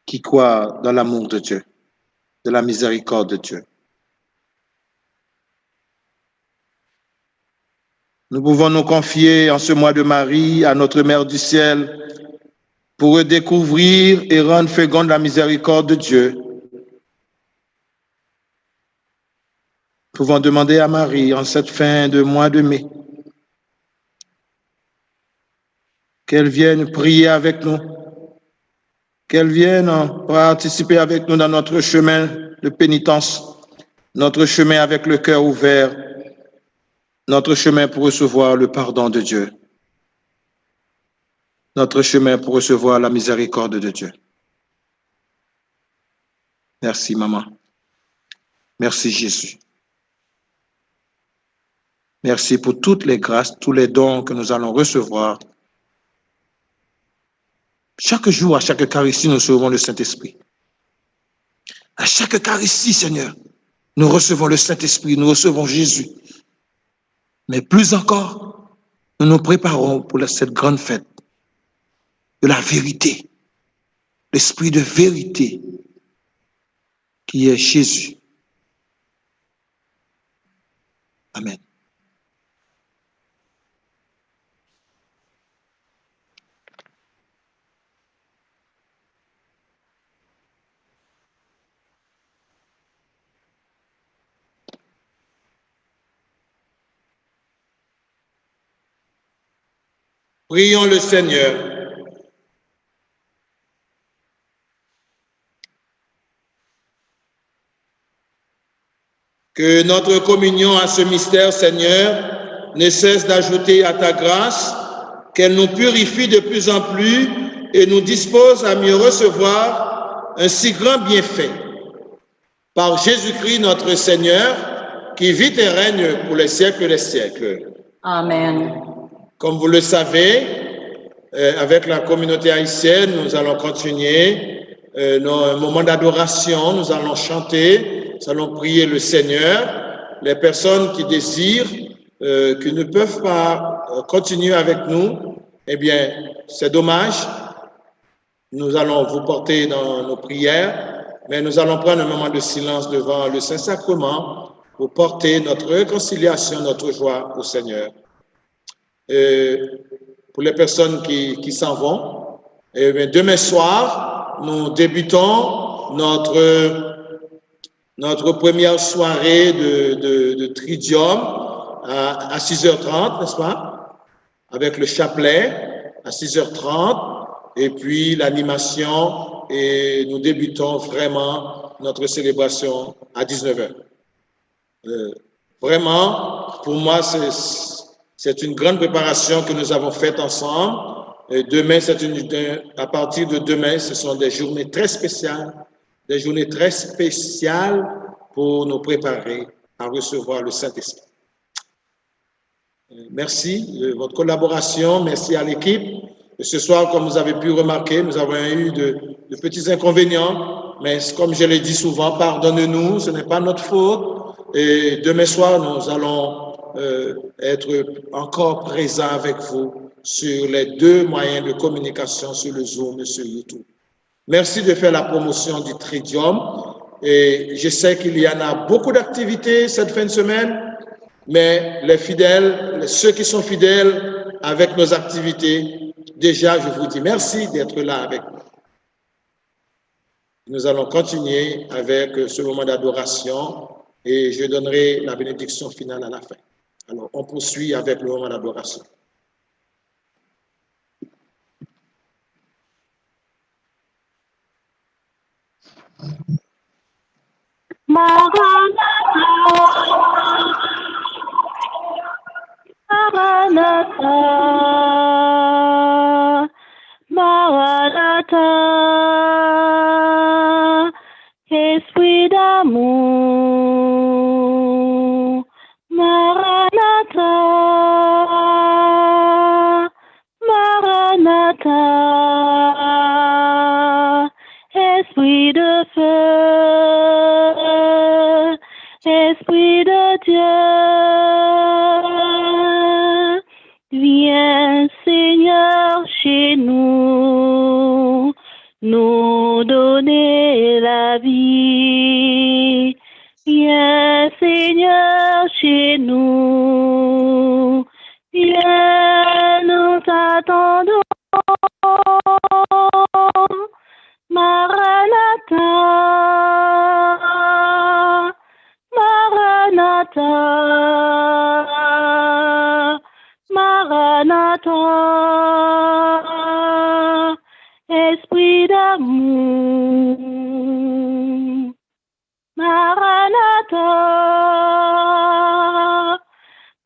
qui croient dans l'amour de Dieu, de la miséricorde de Dieu. Nous pouvons nous confier en ce mois de Marie à notre Mère du ciel pour redécouvrir et rendre féconde la miséricorde de Dieu. Nous pouvons demander à Marie en cette fin de mois de mai qu'elle vienne prier avec nous, qu'elle vienne participer avec nous dans notre chemin de pénitence, notre chemin avec le cœur ouvert, notre chemin pour recevoir le pardon de Dieu, notre chemin pour recevoir la miséricorde de Dieu. Merci, maman. Merci, Jésus. Merci pour toutes les grâces, tous les dons que nous allons recevoir. Chaque jour, à chaque Eucharistie, nous recevons le Saint-Esprit. À chaque Eucharistie, Seigneur, nous recevons le Saint-Esprit, nous recevons Jésus. Mais plus encore, nous nous préparons pour cette grande fête de la vérité, l'esprit de vérité qui est Jésus. Amen. Prions le Seigneur. Que notre communion à ce mystère, Seigneur, ne cesse d'ajouter à ta grâce, qu'elle nous purifie de plus en plus et nous dispose à mieux recevoir un si grand bienfait. Par Jésus-Christ notre Seigneur, qui vit et règne pour les siècles des siècles. Amen. Comme vous le savez, avec la communauté haïtienne, nous allons continuer nos moments d'adoration, nous allons chanter, nous allons prier le Seigneur. Les personnes qui désirent, qui ne peuvent pas continuer avec nous, eh bien, c'est dommage. Nous allons vous porter dans nos prières, mais nous allons prendre un moment de silence devant le Saint-Sacrement pour porter notre réconciliation, notre joie au Seigneur. Pour les personnes qui s'en vont, et bien, demain soir, nous débutons notre première soirée de Tridium à 6h30, n'est-ce pas? Avec le chapelet à 6h30 et puis l'animation, et nous débutons vraiment notre célébration à 19h. Vraiment, pour moi, c'est une grande préparation que nous avons faite ensemble. Et demain, à partir de demain, ce sont des journées très spéciales pour nous préparer à recevoir le Saint-Esprit. Merci de votre collaboration, merci à l'équipe. Ce soir, comme vous avez pu remarquer, nous avons eu de petits inconvénients, mais comme je l'ai dit souvent, pardonnez-nous, ce n'est pas notre faute. Et demain soir, nous allons être encore présent avec vous sur les 2 moyens de communication, sur le Zoom et sur YouTube. Merci de faire la promotion du Tridium. Et je sais qu'il y en a beaucoup d'activités cette fin de semaine, mais les fidèles, ceux qui sont fidèles avec nos activités, déjà, je vous dis merci d'être là avec nous. Nous allons continuer avec ce moment d'adoration et je donnerai la bénédiction finale à la fin. Alors, on poursuit avec le moment d'adoration. Maranatha, Maranatha, Esprit d'amour, Maranatha, Maranatha, Esprit de feu, Esprit de Dieu, viens Seigneur chez nous, nous donner la vie. Viens Seigneur chez nous, viens nous attendons. Maranatha, Maranatha, Maranatha, Esprit d'amour. Maranatha,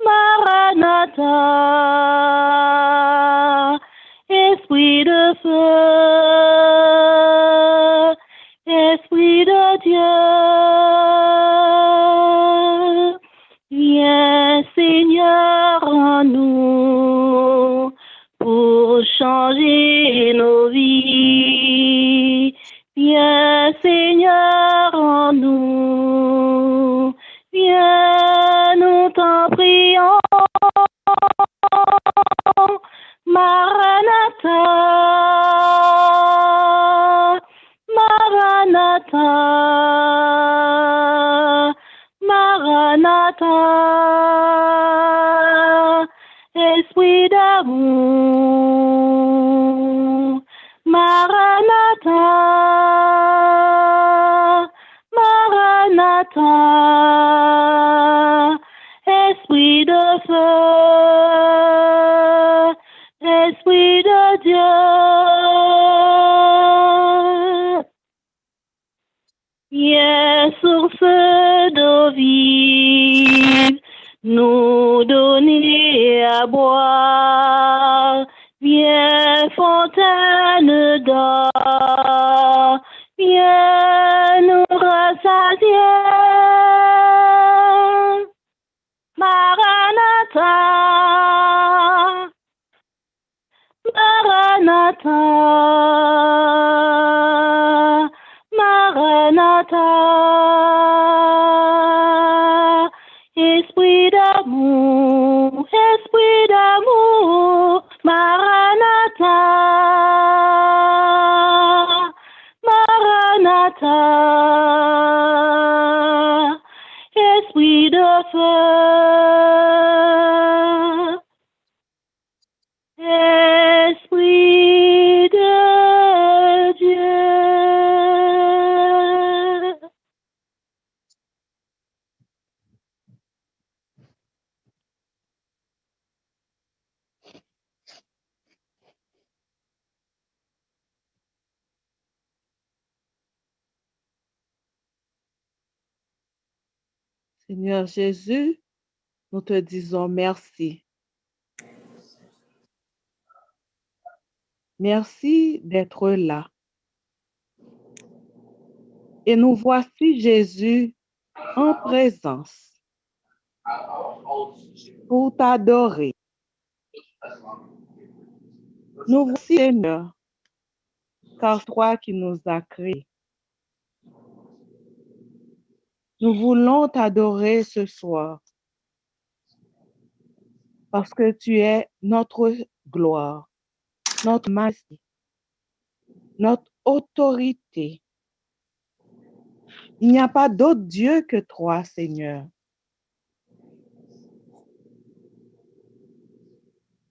Maranatha, Esprit de feu, Esprit de Dieu, viens Seigneur en nous pour changer nos vies. Viens Seigneur en nous, viens nous t'en prions. Maranatha, Maranatha, Maranatha, Esprit d'amour. Maranatha, Maranatha, Esprit de feu, Esprit de Dieu, viens source d'eau vive, nous donner à boire, viens fontaine d'or, viens nous rassasier. Maranatha, Maranatha, Maranatha, Esprit d'amour, Esprit d'amour, Maranatha, Maranatha, Esprit de feu, Esprit de Dieu. Seigneur Jésus, nous te disons merci. Merci d'être là. Et nous voici, Jésus, en présence pour t'adorer. Nous voici, Seigneur, car toi qui nous as créés. Nous voulons t'adorer ce soir parce que tu es notre gloire, notre majesté, notre autorité. Il n'y a pas d'autre Dieu que toi, Seigneur.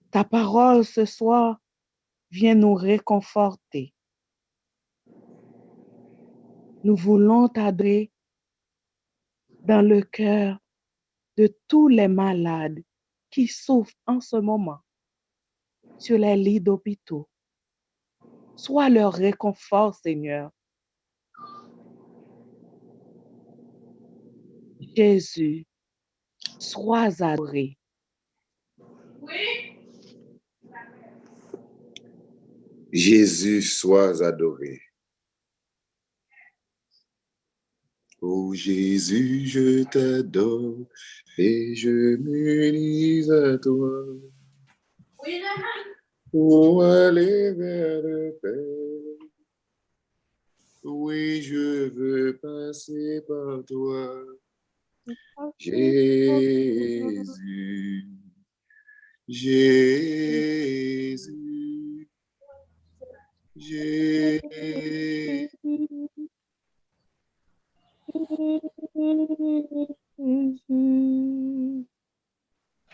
Ta parole ce soir vient nous réconforter. Nous voulons t'adorer dans le cœur de tous les malades qui souffrent en ce moment sur les lits d'hôpitaux. Sois leur réconfort, Seigneur. Jésus, sois adoré. Jésus, sois adoré. Oh Jésus, je t'adore et je m'unis à toi. Pour aller vers le Père. Oui, je veux passer par toi. Jésus, Jésus, Jésus.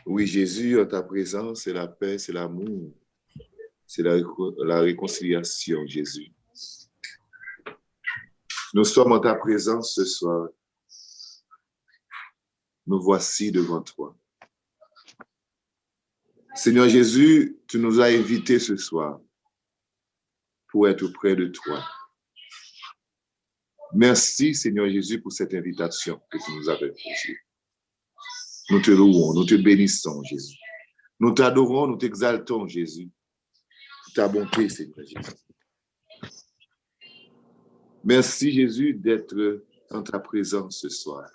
Oui, Jésus, en ta présence, c'est la paix, c'est l'amour, c'est la réconciliation, Jésus. Nous sommes en ta présence ce soir. Nous voici devant toi. Seigneur Jésus, tu nous as invités ce soir pour être près de toi. Merci, Seigneur Jésus, pour cette invitation que tu nous avais faite. Nous te louons, nous te bénissons, Jésus. Nous t'adorons, nous t'exaltons, Jésus, pour ta bonté, Seigneur Jésus. Merci, Jésus, d'être en ta présence ce soir.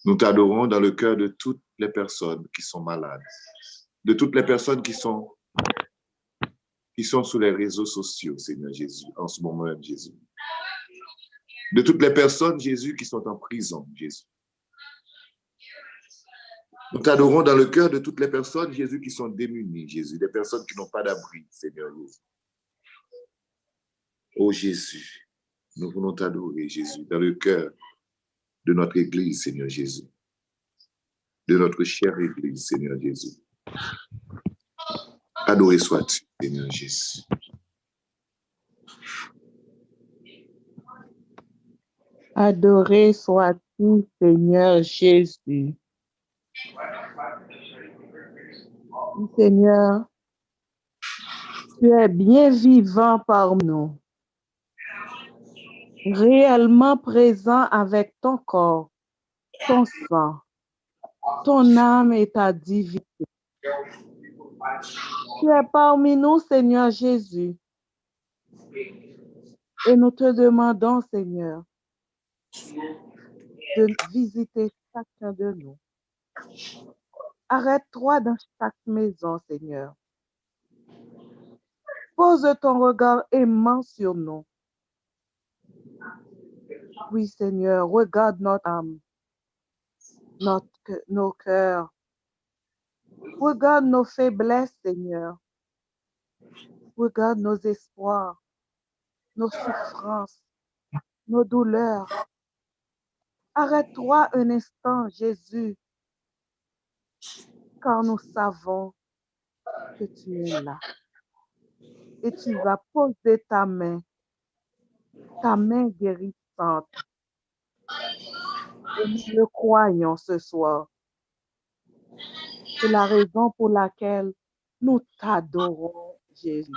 Nous t'adorons dans le cœur de toutes les personnes qui sont malades, de toutes les personnes qui sont sur les réseaux sociaux, Seigneur Jésus, en ce moment même, Jésus. De toutes les personnes, Jésus, qui sont en prison, Jésus. Nous t'adorons dans le cœur de toutes les personnes, Jésus, qui sont démunies, Jésus, des personnes qui n'ont pas d'abri, Seigneur Jésus. Oh Jésus, nous voulons t'adorer, Jésus, dans le cœur de notre Église, Seigneur Jésus, de notre chère Église, Seigneur Jésus. Adoré sois-tu, Seigneur Jésus. Adoré sois-tu, Seigneur Jésus. Seigneur, tu es bien vivant parmi nous, réellement présent avec ton corps, ton sang, ton âme et ta divinité. Tu es parmi nous, Seigneur Jésus. Et nous te demandons, Seigneur, de visiter chacun de nous. Arrête-toi dans chaque maison, Seigneur. Pose ton regard aimant sur nous. Oui, Seigneur, regarde notre âme, nos cœurs. Regarde nos faiblesses, Seigneur. Regarde nos espoirs, nos souffrances, nos douleurs. Arrête-toi un instant, Jésus, car nous savons que tu es là. Et tu vas poser ta main guérissante. Et nous le croyons ce soir. C'est la raison pour laquelle nous t'adorons, Jésus.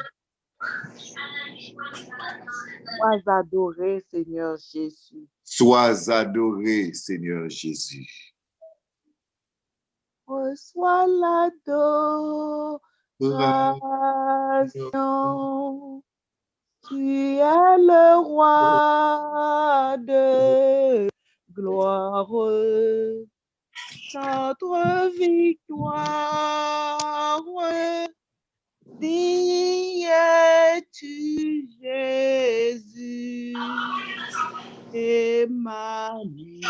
Sois adoré, Seigneur Jésus. Sois adoré, Seigneur Jésus. Reçois l'adoration. Tu es le roi de gloire. Notre victoire. Digne es-tu, Jésus, Emmanuel.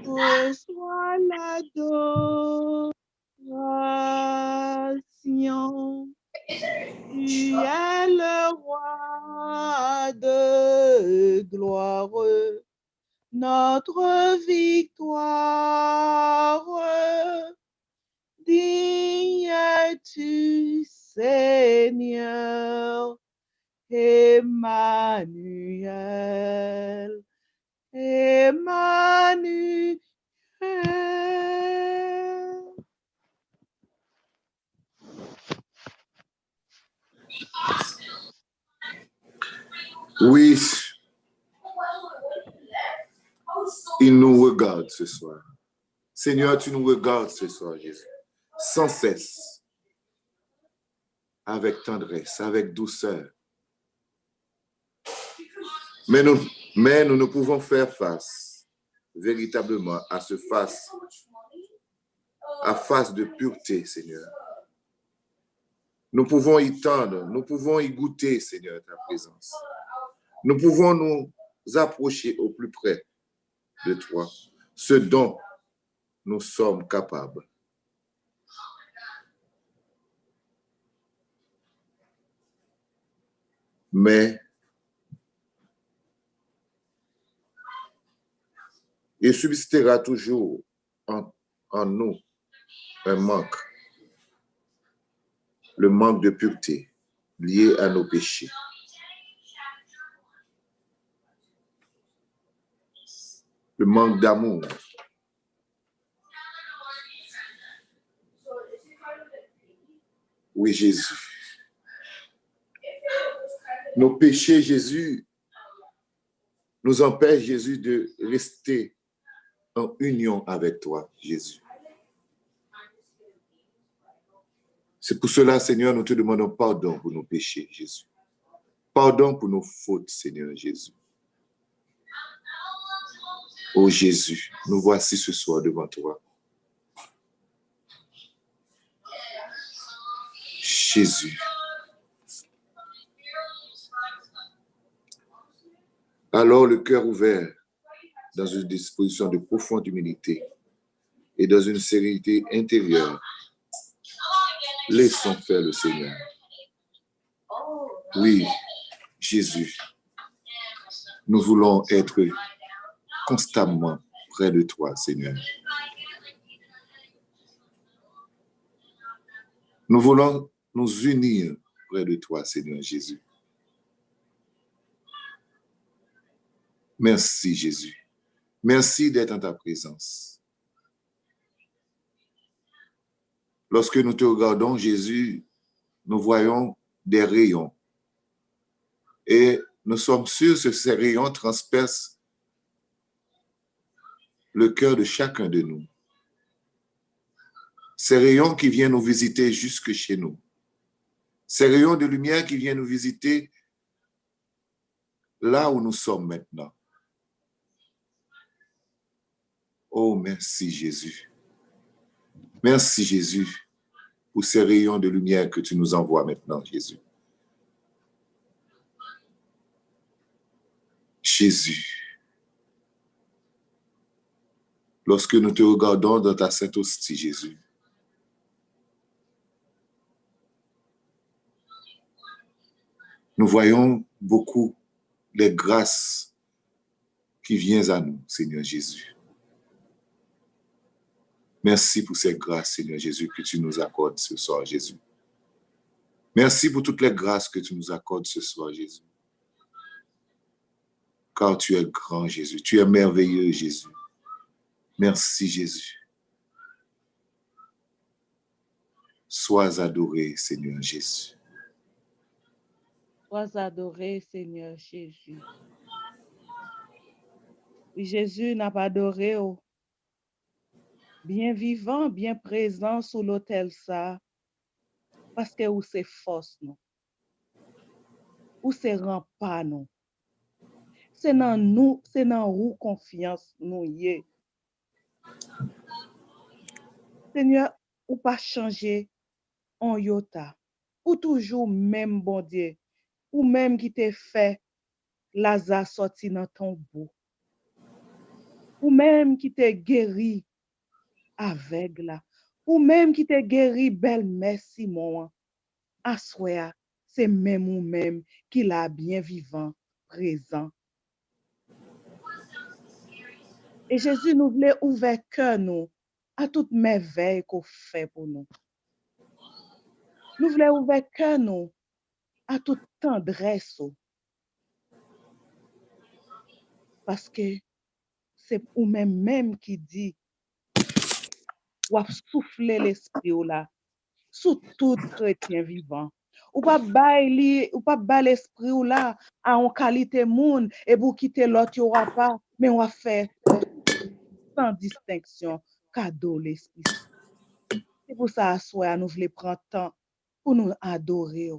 Reçois l'adoration. Tu es le roi de gloire, notre victoire. Digne es-tu, Seigneur, Emmanuel. Emmanuel. Oui, il nous regarde ce soir. Seigneur, tu nous regardes ce soir, Jésus, sans cesse, avec tendresse, avec douceur. Mais nous ne pouvons faire face véritablement à ce face de pureté, Seigneur. Nous pouvons y tendre, nous pouvons y goûter, Seigneur, ta présence. Nous pouvons nous approcher au plus près de toi, ce dont nous sommes capables. Mais il subsistera toujours en nous un manque, le manque de pureté lié à nos péchés. Le manque d'amour. Oui, Jésus. Nos péchés, Jésus, nous empêchent, Jésus, de rester en union avec toi, Jésus. C'est pour cela, Seigneur, nous te demandons pardon pour nos péchés, Jésus. Pardon pour nos fautes, Seigneur Jésus. Oh Jésus, nous voici ce soir devant toi. Jésus. Alors le cœur ouvert, dans une disposition de profonde humilité et dans une sérénité intérieure, laissons faire le Seigneur. Oui, Jésus, nous voulons être constamment près de toi, Seigneur. Nous voulons nous unir près de toi, Seigneur Jésus. Merci, Jésus. Merci d'être en ta présence. Lorsque nous te regardons, Jésus, nous voyons des rayons. Et nous sommes sûrs que ces rayons transpercent le cœur de chacun de nous. Ces rayons qui viennent nous visiter jusque chez nous. Ces rayons de lumière qui viennent nous visiter là où nous sommes maintenant. Oh, merci Jésus. Merci Jésus pour ces rayons de lumière que tu nous envoies maintenant, Jésus. Jésus, lorsque nous te regardons dans ta sainte hostie, Jésus, nous voyons beaucoup les grâces qui viennent à nous, Seigneur Jésus. Merci pour ces grâces, Seigneur Jésus, que tu nous accordes ce soir, Jésus. Merci pour toutes les grâces que tu nous accordes ce soir, Jésus. Car tu es grand, Jésus. Tu es merveilleux, Jésus. Merci, Jésus. Sois adoré, Seigneur Jésus. Sois adoré, Seigneur Jésus. Oui, Jésus n'a pas adoré, oh. Bien vivant, bien présent sous l'autel ça, parce que où c'est force, non? Où c'est rempart, non? C'est dans nous, c'est dans où confiance nous y est. Seigneur, ou pas changer en iota, ou toujours même bon Dieu, ou même qui te fait Lazare sorti dans ton bout, ou même qui te guéri aveugle, ou même qui te guéri belle-mère Simon, assoya, c'est même ou même qui l'a bien vivant, présent. Et Jésus nous voulait ouvrir cœur nous à toute merveille qu'on fait pour nous. Nous voulons ouvrir cœur nous à toute tendresse. Parce que c'est ou même qui dit, ou a souffler l'esprit ou là, sous tout chrétien vivant. Ou pas ba l'esprit ou là, à en qualité monde, et pour quitter l'autre, il n'y aura pas, mais on va faire sans distinction, cadeau l'esprit. C'est pour ça, à soi, nous voulons prendre temps pour nous adorer.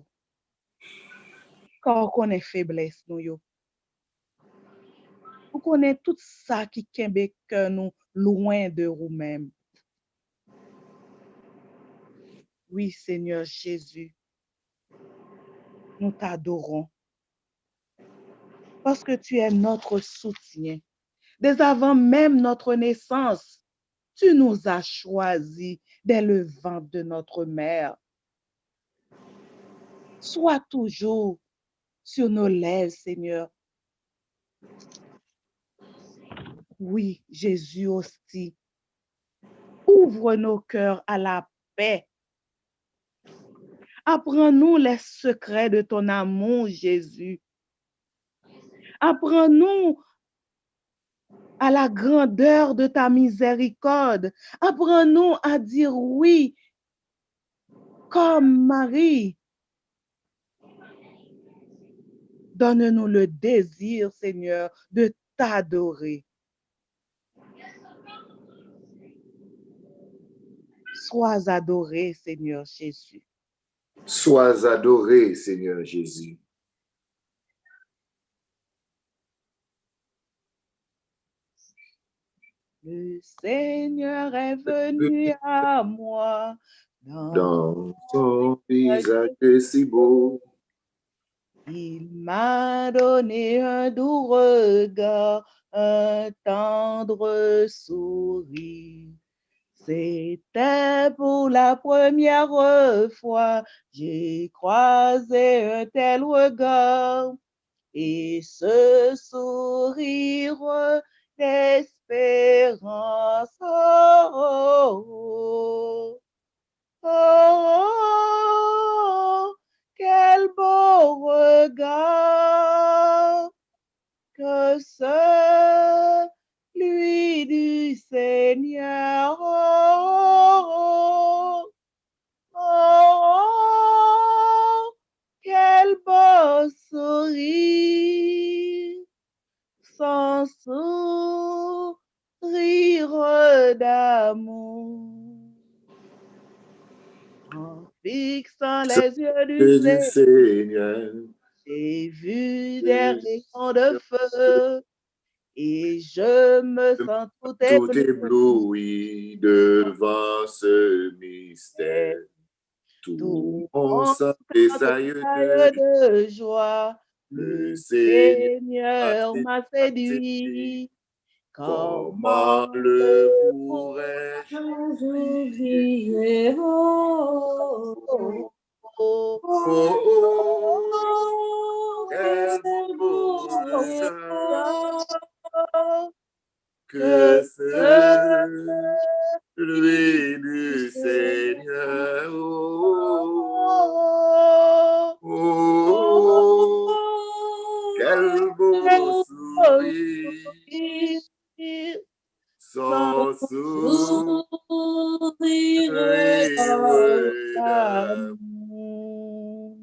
Quand on connaît faiblesse, nous, yo. On connaît tout ça qui kembe que nous loin de nous-mêmes. Oui, Seigneur Jésus, nous t'adorons parce que tu es notre soutien. Dès avant même notre naissance, tu nous as choisis dès le ventre de notre mère. Sois toujours sur nos lèvres, Seigneur. Oui, Jésus aussi. Ouvre nos cœurs à la paix. Apprends-nous les secrets de ton amour, Jésus. Apprends-nous à la grandeur de ta miséricorde. Apprends-nous à dire oui, comme Marie. Donne-nous le désir, Seigneur, de t'adorer. Sois adoré, Seigneur Jésus. Sois adoré, Seigneur Jésus. Le Seigneur est venu à moi Dans ton visage si beau, il m'a donné un doux regard, un tendre sourire. C'était pour la première fois, j'ai croisé un tel regard et ce sourire d'espérance. Oh, oh, oh, quel beau regard que celui du Seigneur. Oh, oh, oh, quel beau sourire, son sourire d'amour. En fixant les yeux du Seigneur, j'ai vu des rayons de feu et je me sens tout ébloui devant ce mystère. Tout mon sang tressaille de joie. Le Seigneur m'a séduit. Comment le pourrais-je oublier? Oh, quel beau regard que celui du Seigneur. Quel beau sourire, son sourire d'amour.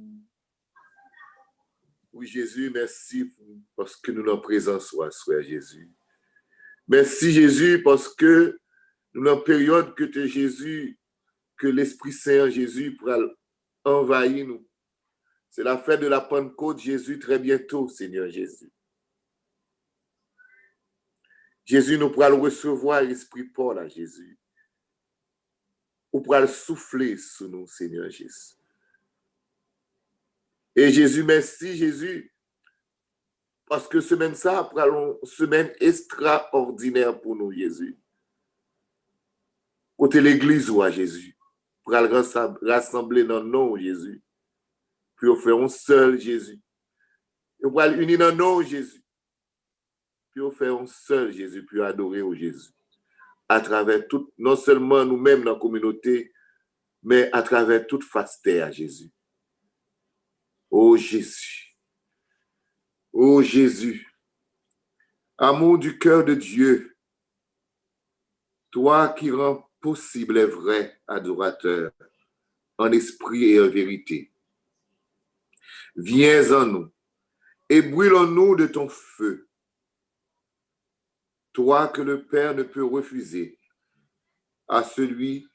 Oui, Jésus, merci parce que nous sommes présents soir, Jésus. Merci, Jésus, parce que nous sommes en période que tu es Jésus, que l'Esprit Saint, Jésus, pourra envahir nous. C'est la fête de la Pentecôte, Jésus, très bientôt, Seigneur Jésus. Jésus, nous pourrons le recevoir, l'Esprit Paul à Jésus. Nous pourrons le souffler sur nous, Seigneur Jésus. Et Jésus, merci, Jésus, parce que semaine ça, après une semaine extraordinaire pour nous, Jésus. Côté l'église, ou à Jésus, pour rassembler dans nous, Jésus. Puis on fait un seul Jésus. Et on va unir dans nous, Jésus. Puis on fait un seul Jésus, puis adorer au Jésus. À travers tout, non seulement nous-mêmes dans la communauté, mais à travers toute face terre, Jésus. Oh Jésus. Oh Jésus. Amour du cœur de Dieu. Toi qui rends possible les vrais adorateurs en esprit et en vérité. Viens en nous et brûle en nous de ton feu. Toi que le Père ne peut refuser à celui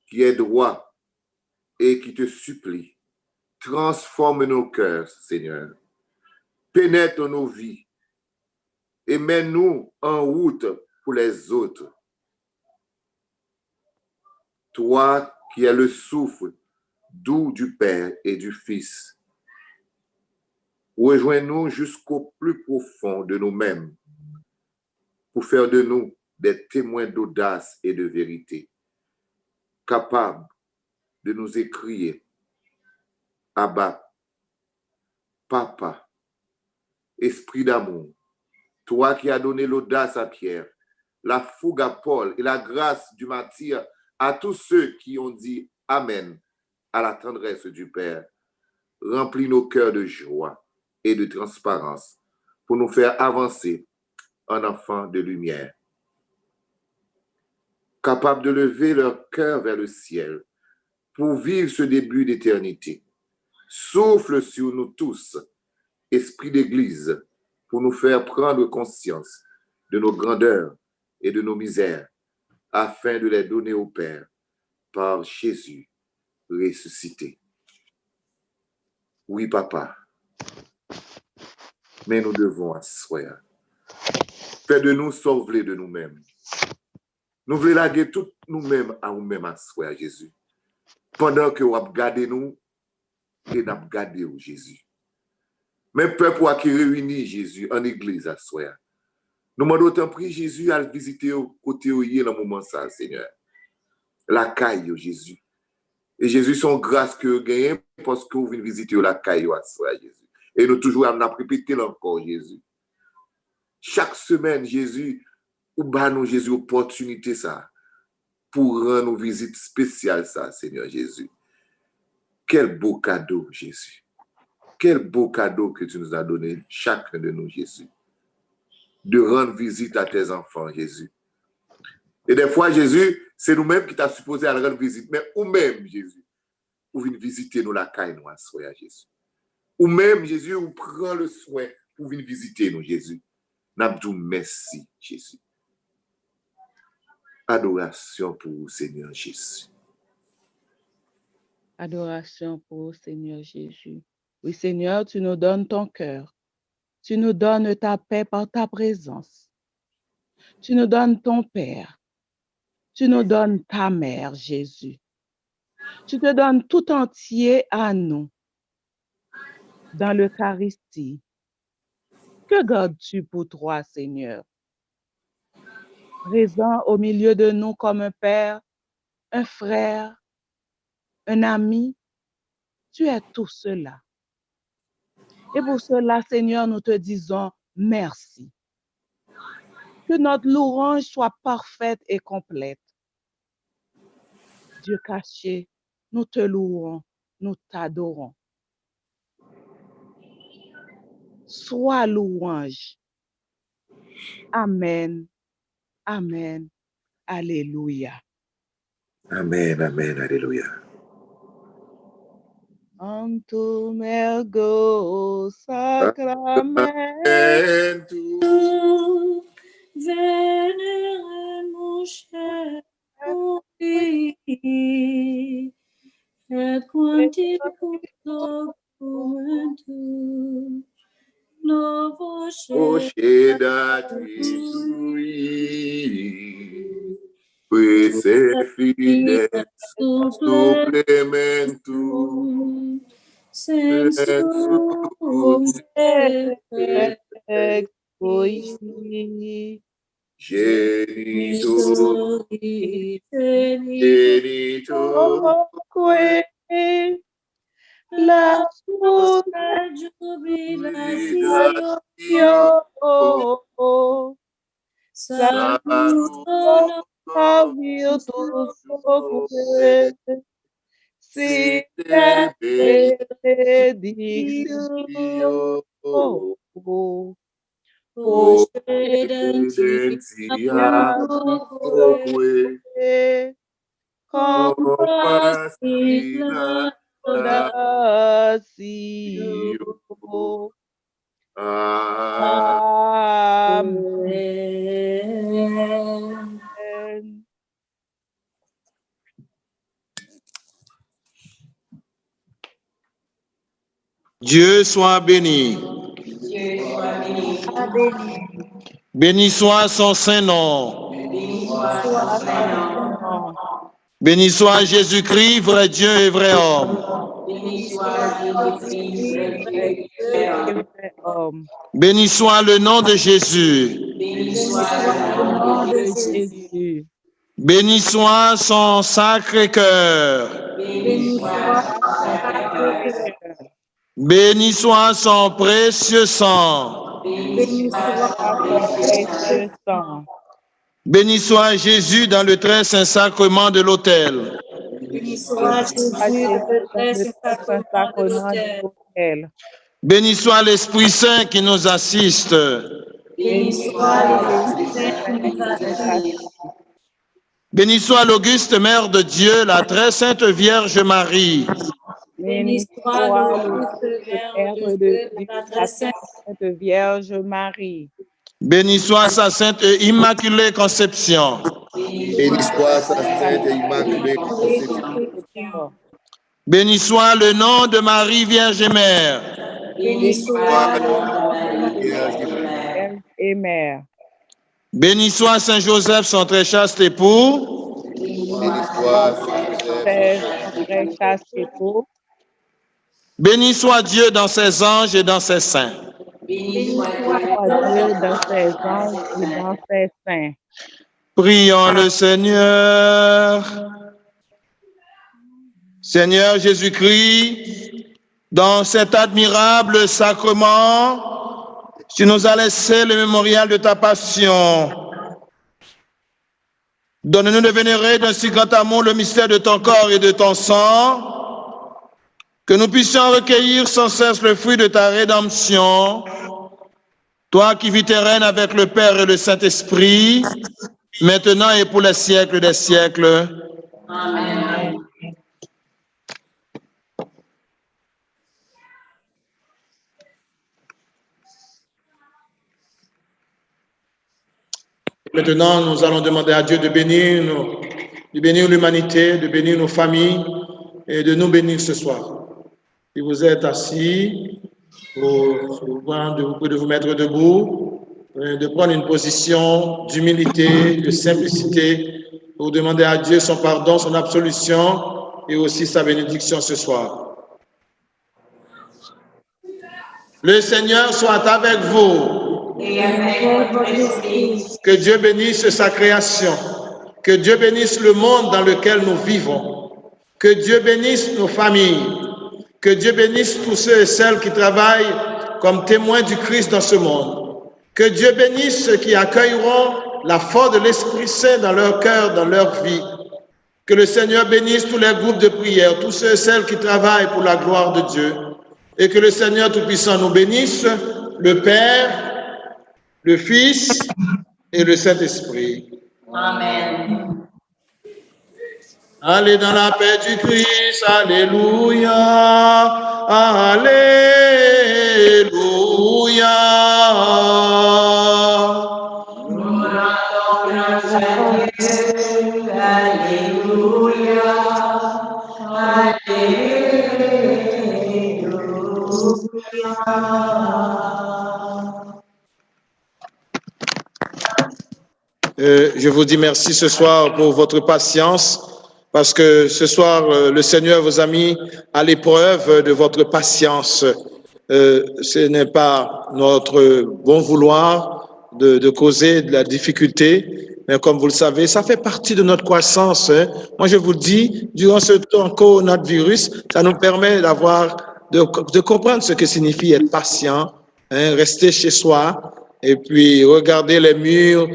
qui est droit et qui te supplie. Transforme nos cœurs, Seigneur. Pénètre nos vies et mets-nous en route pour les autres. Toi qui es le souffle doux du Père et du Fils, rejoins-nous jusqu'au plus profond de nous-mêmes pour faire de nous des témoins d'audace et de vérité, capables de nous écrire Abba, Papa, Esprit d'amour, toi qui as donné l'audace à Pierre, la fougue à Paul et la grâce du martyr à tous ceux qui ont dit Amen à la tendresse du Père, remplis nos cœurs de joie et de transparence pour nous faire avancer en enfants de lumière, capables de lever leur cœur vers le ciel pour vivre ce début d'éternité. Souffle sur nous tous, esprit d'Église, pour nous faire prendre conscience de nos grandeurs et de nos misères, afin de les donner au Père par Jésus ressuscité. Oui, Papa, mais nous devons asseoir. Fais de nous sauver de nous-mêmes. Nous voulons laguer tout nous-mêmes à nous-mêmes asseoir, Jésus. Pendant que vous regardez nous et nous regardons Jésus. Mais peuple qui réunit Jésus en église asseoir. Nous demandons autant prier Jésus à visiter au côté où il est dans le moment ça, Seigneur. La caille, Jésus. Et Jésus, son grâce que vous gagnez parce que vous venez visiter la caille asseoir, Jésus. Et nous toujours à répéter encore, Jésus. Chaque semaine, Jésus, ou nous Jésus, opportunité ça, pour rendre nos visites spéciales ça, Seigneur Jésus. Quel beau cadeau, Jésus. Quel beau cadeau que tu nous as donné, chacun de nous, Jésus. De rendre visite à tes enfants, Jésus. Et des fois, Jésus, c'est nous-mêmes qui t'a supposé à rendre visite, mais ou même, Jésus, ou venir visiter nous la caille, nous, à soi, Jésus. Ou même, Jésus, ou prend le soin pour venir visiter nous, Jésus. N'abdou, merci, Jésus. Adoration pour vous, Seigneur Jésus. Adoration pour vous, Seigneur Jésus. Oui, Seigneur, tu nous donnes ton cœur. Tu nous donnes ta paix par ta présence. Tu nous donnes ton Père. Tu nous donnes ta mère, Jésus. Tu te donnes tout entier à nous dans l'Eucharistie. Que gardes-tu pour toi, Seigneur? Présent au milieu de nous comme un père, un frère, un ami, tu es tout cela. Et pour cela, Seigneur, nous te disons merci. Que notre louange soit parfaite et complète. Dieu caché, nous te louons, nous t'adorons. Sois louange. Amen. Amen. Alléluia. Amen, amen, alléluia. Antum ergo sacramentum veneremus et quanticum documentum novo Quae fides supplementum sensum genitor la jubilatio saluto virtus soque si benedictio O Redentia Bokwe, Compasina Dasio. Amen. Dieu soit béni. Béni soit son Saint-Nom. Béni soit Jésus-Christ, vrai Dieu et vrai homme. Béni soit le nom de Jésus. Béni soit son sacré cœur. Béni soit son précieux sang. Béni soit Jésus dans le très saint sacrement de l'autel. Béni soit Jésus dans le très saint sacrement de l'autel. Béni soit l'Esprit Saint qui nous assiste. Béni soit l'Esprit Saint qui nous assiste. Béni soit l'auguste Mère de Dieu, la très sainte Vierge Marie. Béni soit l'auguste Mère de Dieu, la très sainte Vierge Marie. Béni soit sa sainte et immaculée conception. Béni soit sa sainte et immaculée conception. Béni soit le nom de Marie Vierge et Mère. Béni soit le nom de Vierge et Mère. Béni soit Saint Joseph, son très chaste époux. Béni soit Saint Joseph, son très chaste époux. Béni soit Dieu dans ses anges et dans ses saints. Béni soit Dieu dans ses anges et dans ses saints. Prions le Seigneur. Seigneur Jésus-Christ, dans cet admirable sacrement, tu nous as laissé le mémorial de ta passion. Donne-nous de vénérer d'un si grand amour le mystère de ton corps et de ton sang, que nous puissions recueillir sans cesse le fruit de ta rédemption, toi qui vis et règnes avec le Père et le Saint-Esprit, maintenant et pour les siècles des siècles. Amen. Maintenant, nous allons demander à Dieu de bénir l'humanité, de bénir nos familles et de nous bénir ce soir. Si vous êtes assis, vous pouvez vous mettre debout, de prendre une position d'humilité, de simplicité, pour demander à Dieu son pardon, son absolution et aussi sa bénédiction ce soir. Le Seigneur soit avec vous. Que Dieu bénisse sa création, que Dieu bénisse le monde dans lequel nous vivons, que Dieu bénisse nos familles, que Dieu bénisse tous ceux et celles qui travaillent comme témoins du Christ dans ce monde, que Dieu bénisse ceux qui accueilleront la force de l'Esprit Saint dans leur cœur, dans leur vie, que le Seigneur bénisse tous les groupes de prière, tous ceux et celles qui travaillent pour la gloire de Dieu, et que le Seigneur Tout-Puissant nous bénisse, le Père, le Fils et le Saint-Esprit. Amen. Allez dans la paix du Christ, alléluia, alléluia. Nous rendons grâce à Dieu, alléluia, Je vous dis merci ce soir pour votre patience, parce que ce soir, le Seigneur vous a mis à l'épreuve de votre patience. Ce n'est pas notre bon vouloir de causer de la difficulté, mais comme vous le savez, ça fait partie de notre croissance. Moi, je vous le dis, durant ce temps qu'au notre virus, ça nous permet de comprendre ce que signifie être patient, rester chez soi, et puis regarder les murs,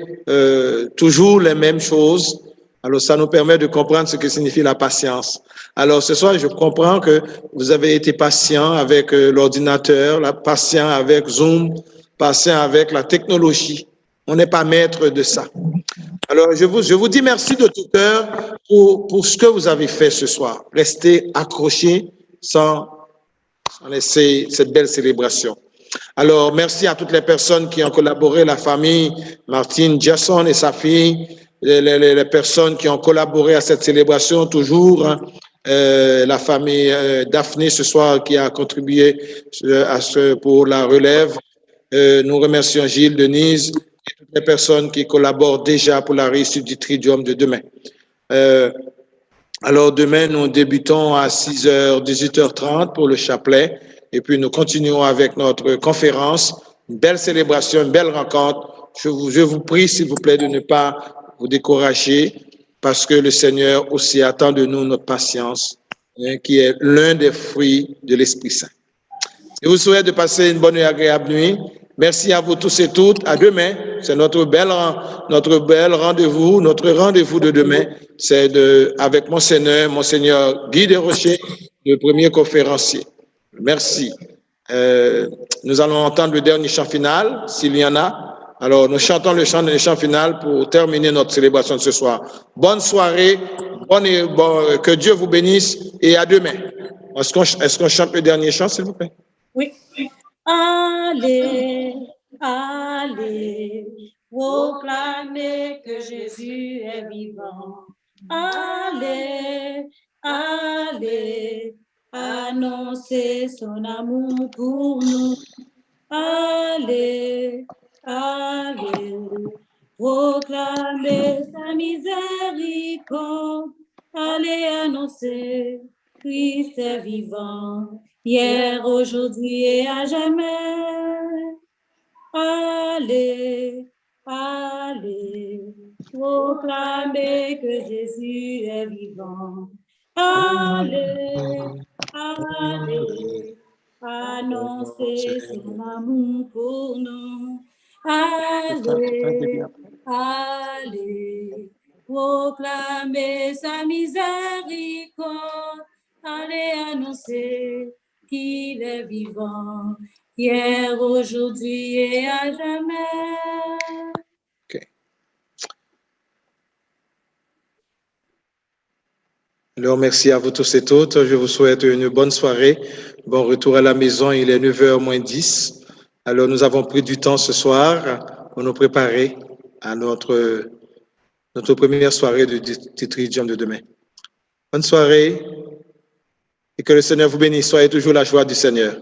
toujours les mêmes choses. Alors, ça nous permet de comprendre ce que signifie la patience. Alors, ce soir, je comprends que vous avez été patient avec l'ordinateur, patient avec Zoom, passer avec la technologie. On n'est pas maître de ça. Alors, je vous dis merci de tout cœur pour ce que vous avez fait ce soir. Restez accrochés sans laisser cette belle célébration. Alors, merci à toutes les personnes qui ont collaboré, la famille Martine Jason et sa fille, les personnes qui ont collaboré à cette célébration, toujours, hein, la famille Daphné ce soir qui a contribué pour la relève. Nous remercions Gilles, Denise et toutes les personnes qui collaborent déjà pour la réussite du Triduum de demain. Alors, demain, nous débutons à 6h, 18h30 pour le chapelet. Et puis, nous continuons avec notre conférence. Une belle célébration, une belle rencontre. Je vous prie, s'il vous plaît, de ne pas vous décourager parce que le Seigneur aussi attend de nous notre patience, hein, qui est l'un des fruits de l'Esprit Saint. Je vous souhaite de passer une bonne et agréable nuit. Merci à vous tous et toutes. À demain. C'est notre bel rendez-vous. Notre rendez-vous de demain, c'est avec Monseigneur Guy Desrochers, le premier conférencier. Merci. Nous allons entendre le dernier chant final, s'il y en a. Alors, nous chantons le chant final pour terminer notre célébration de ce soir. Bonne soirée, que Dieu vous bénisse et à demain. Est-ce qu'on chante le dernier chant, s'il vous plaît? Oui. Allez, allez, proclamez que Jésus est vivant. Allez, allez, annoncez son amour pour nous. Allez, allez, proclamez sa miséricorde. Allez annoncer, Christ est vivant, hier, aujourd'hui et à jamais. Allez, allez, proclamez que Jésus est vivant. Allez, allez, annoncez son amour pour nous. Allez, allez, proclamez sa miséricorde. Allez annoncer qu'il est vivant, hier, aujourd'hui et à jamais. Okay. Alors, merci à vous tous et toutes. Je vous souhaite une bonne soirée. Bon retour à la maison. Il est 9h moins 10. Alors, nous avons pris du temps ce soir pour nous préparer à notre première soirée du Triduum de demain. Bonne soirée et que le Seigneur vous bénisse. Soyez toujours la joie du Seigneur.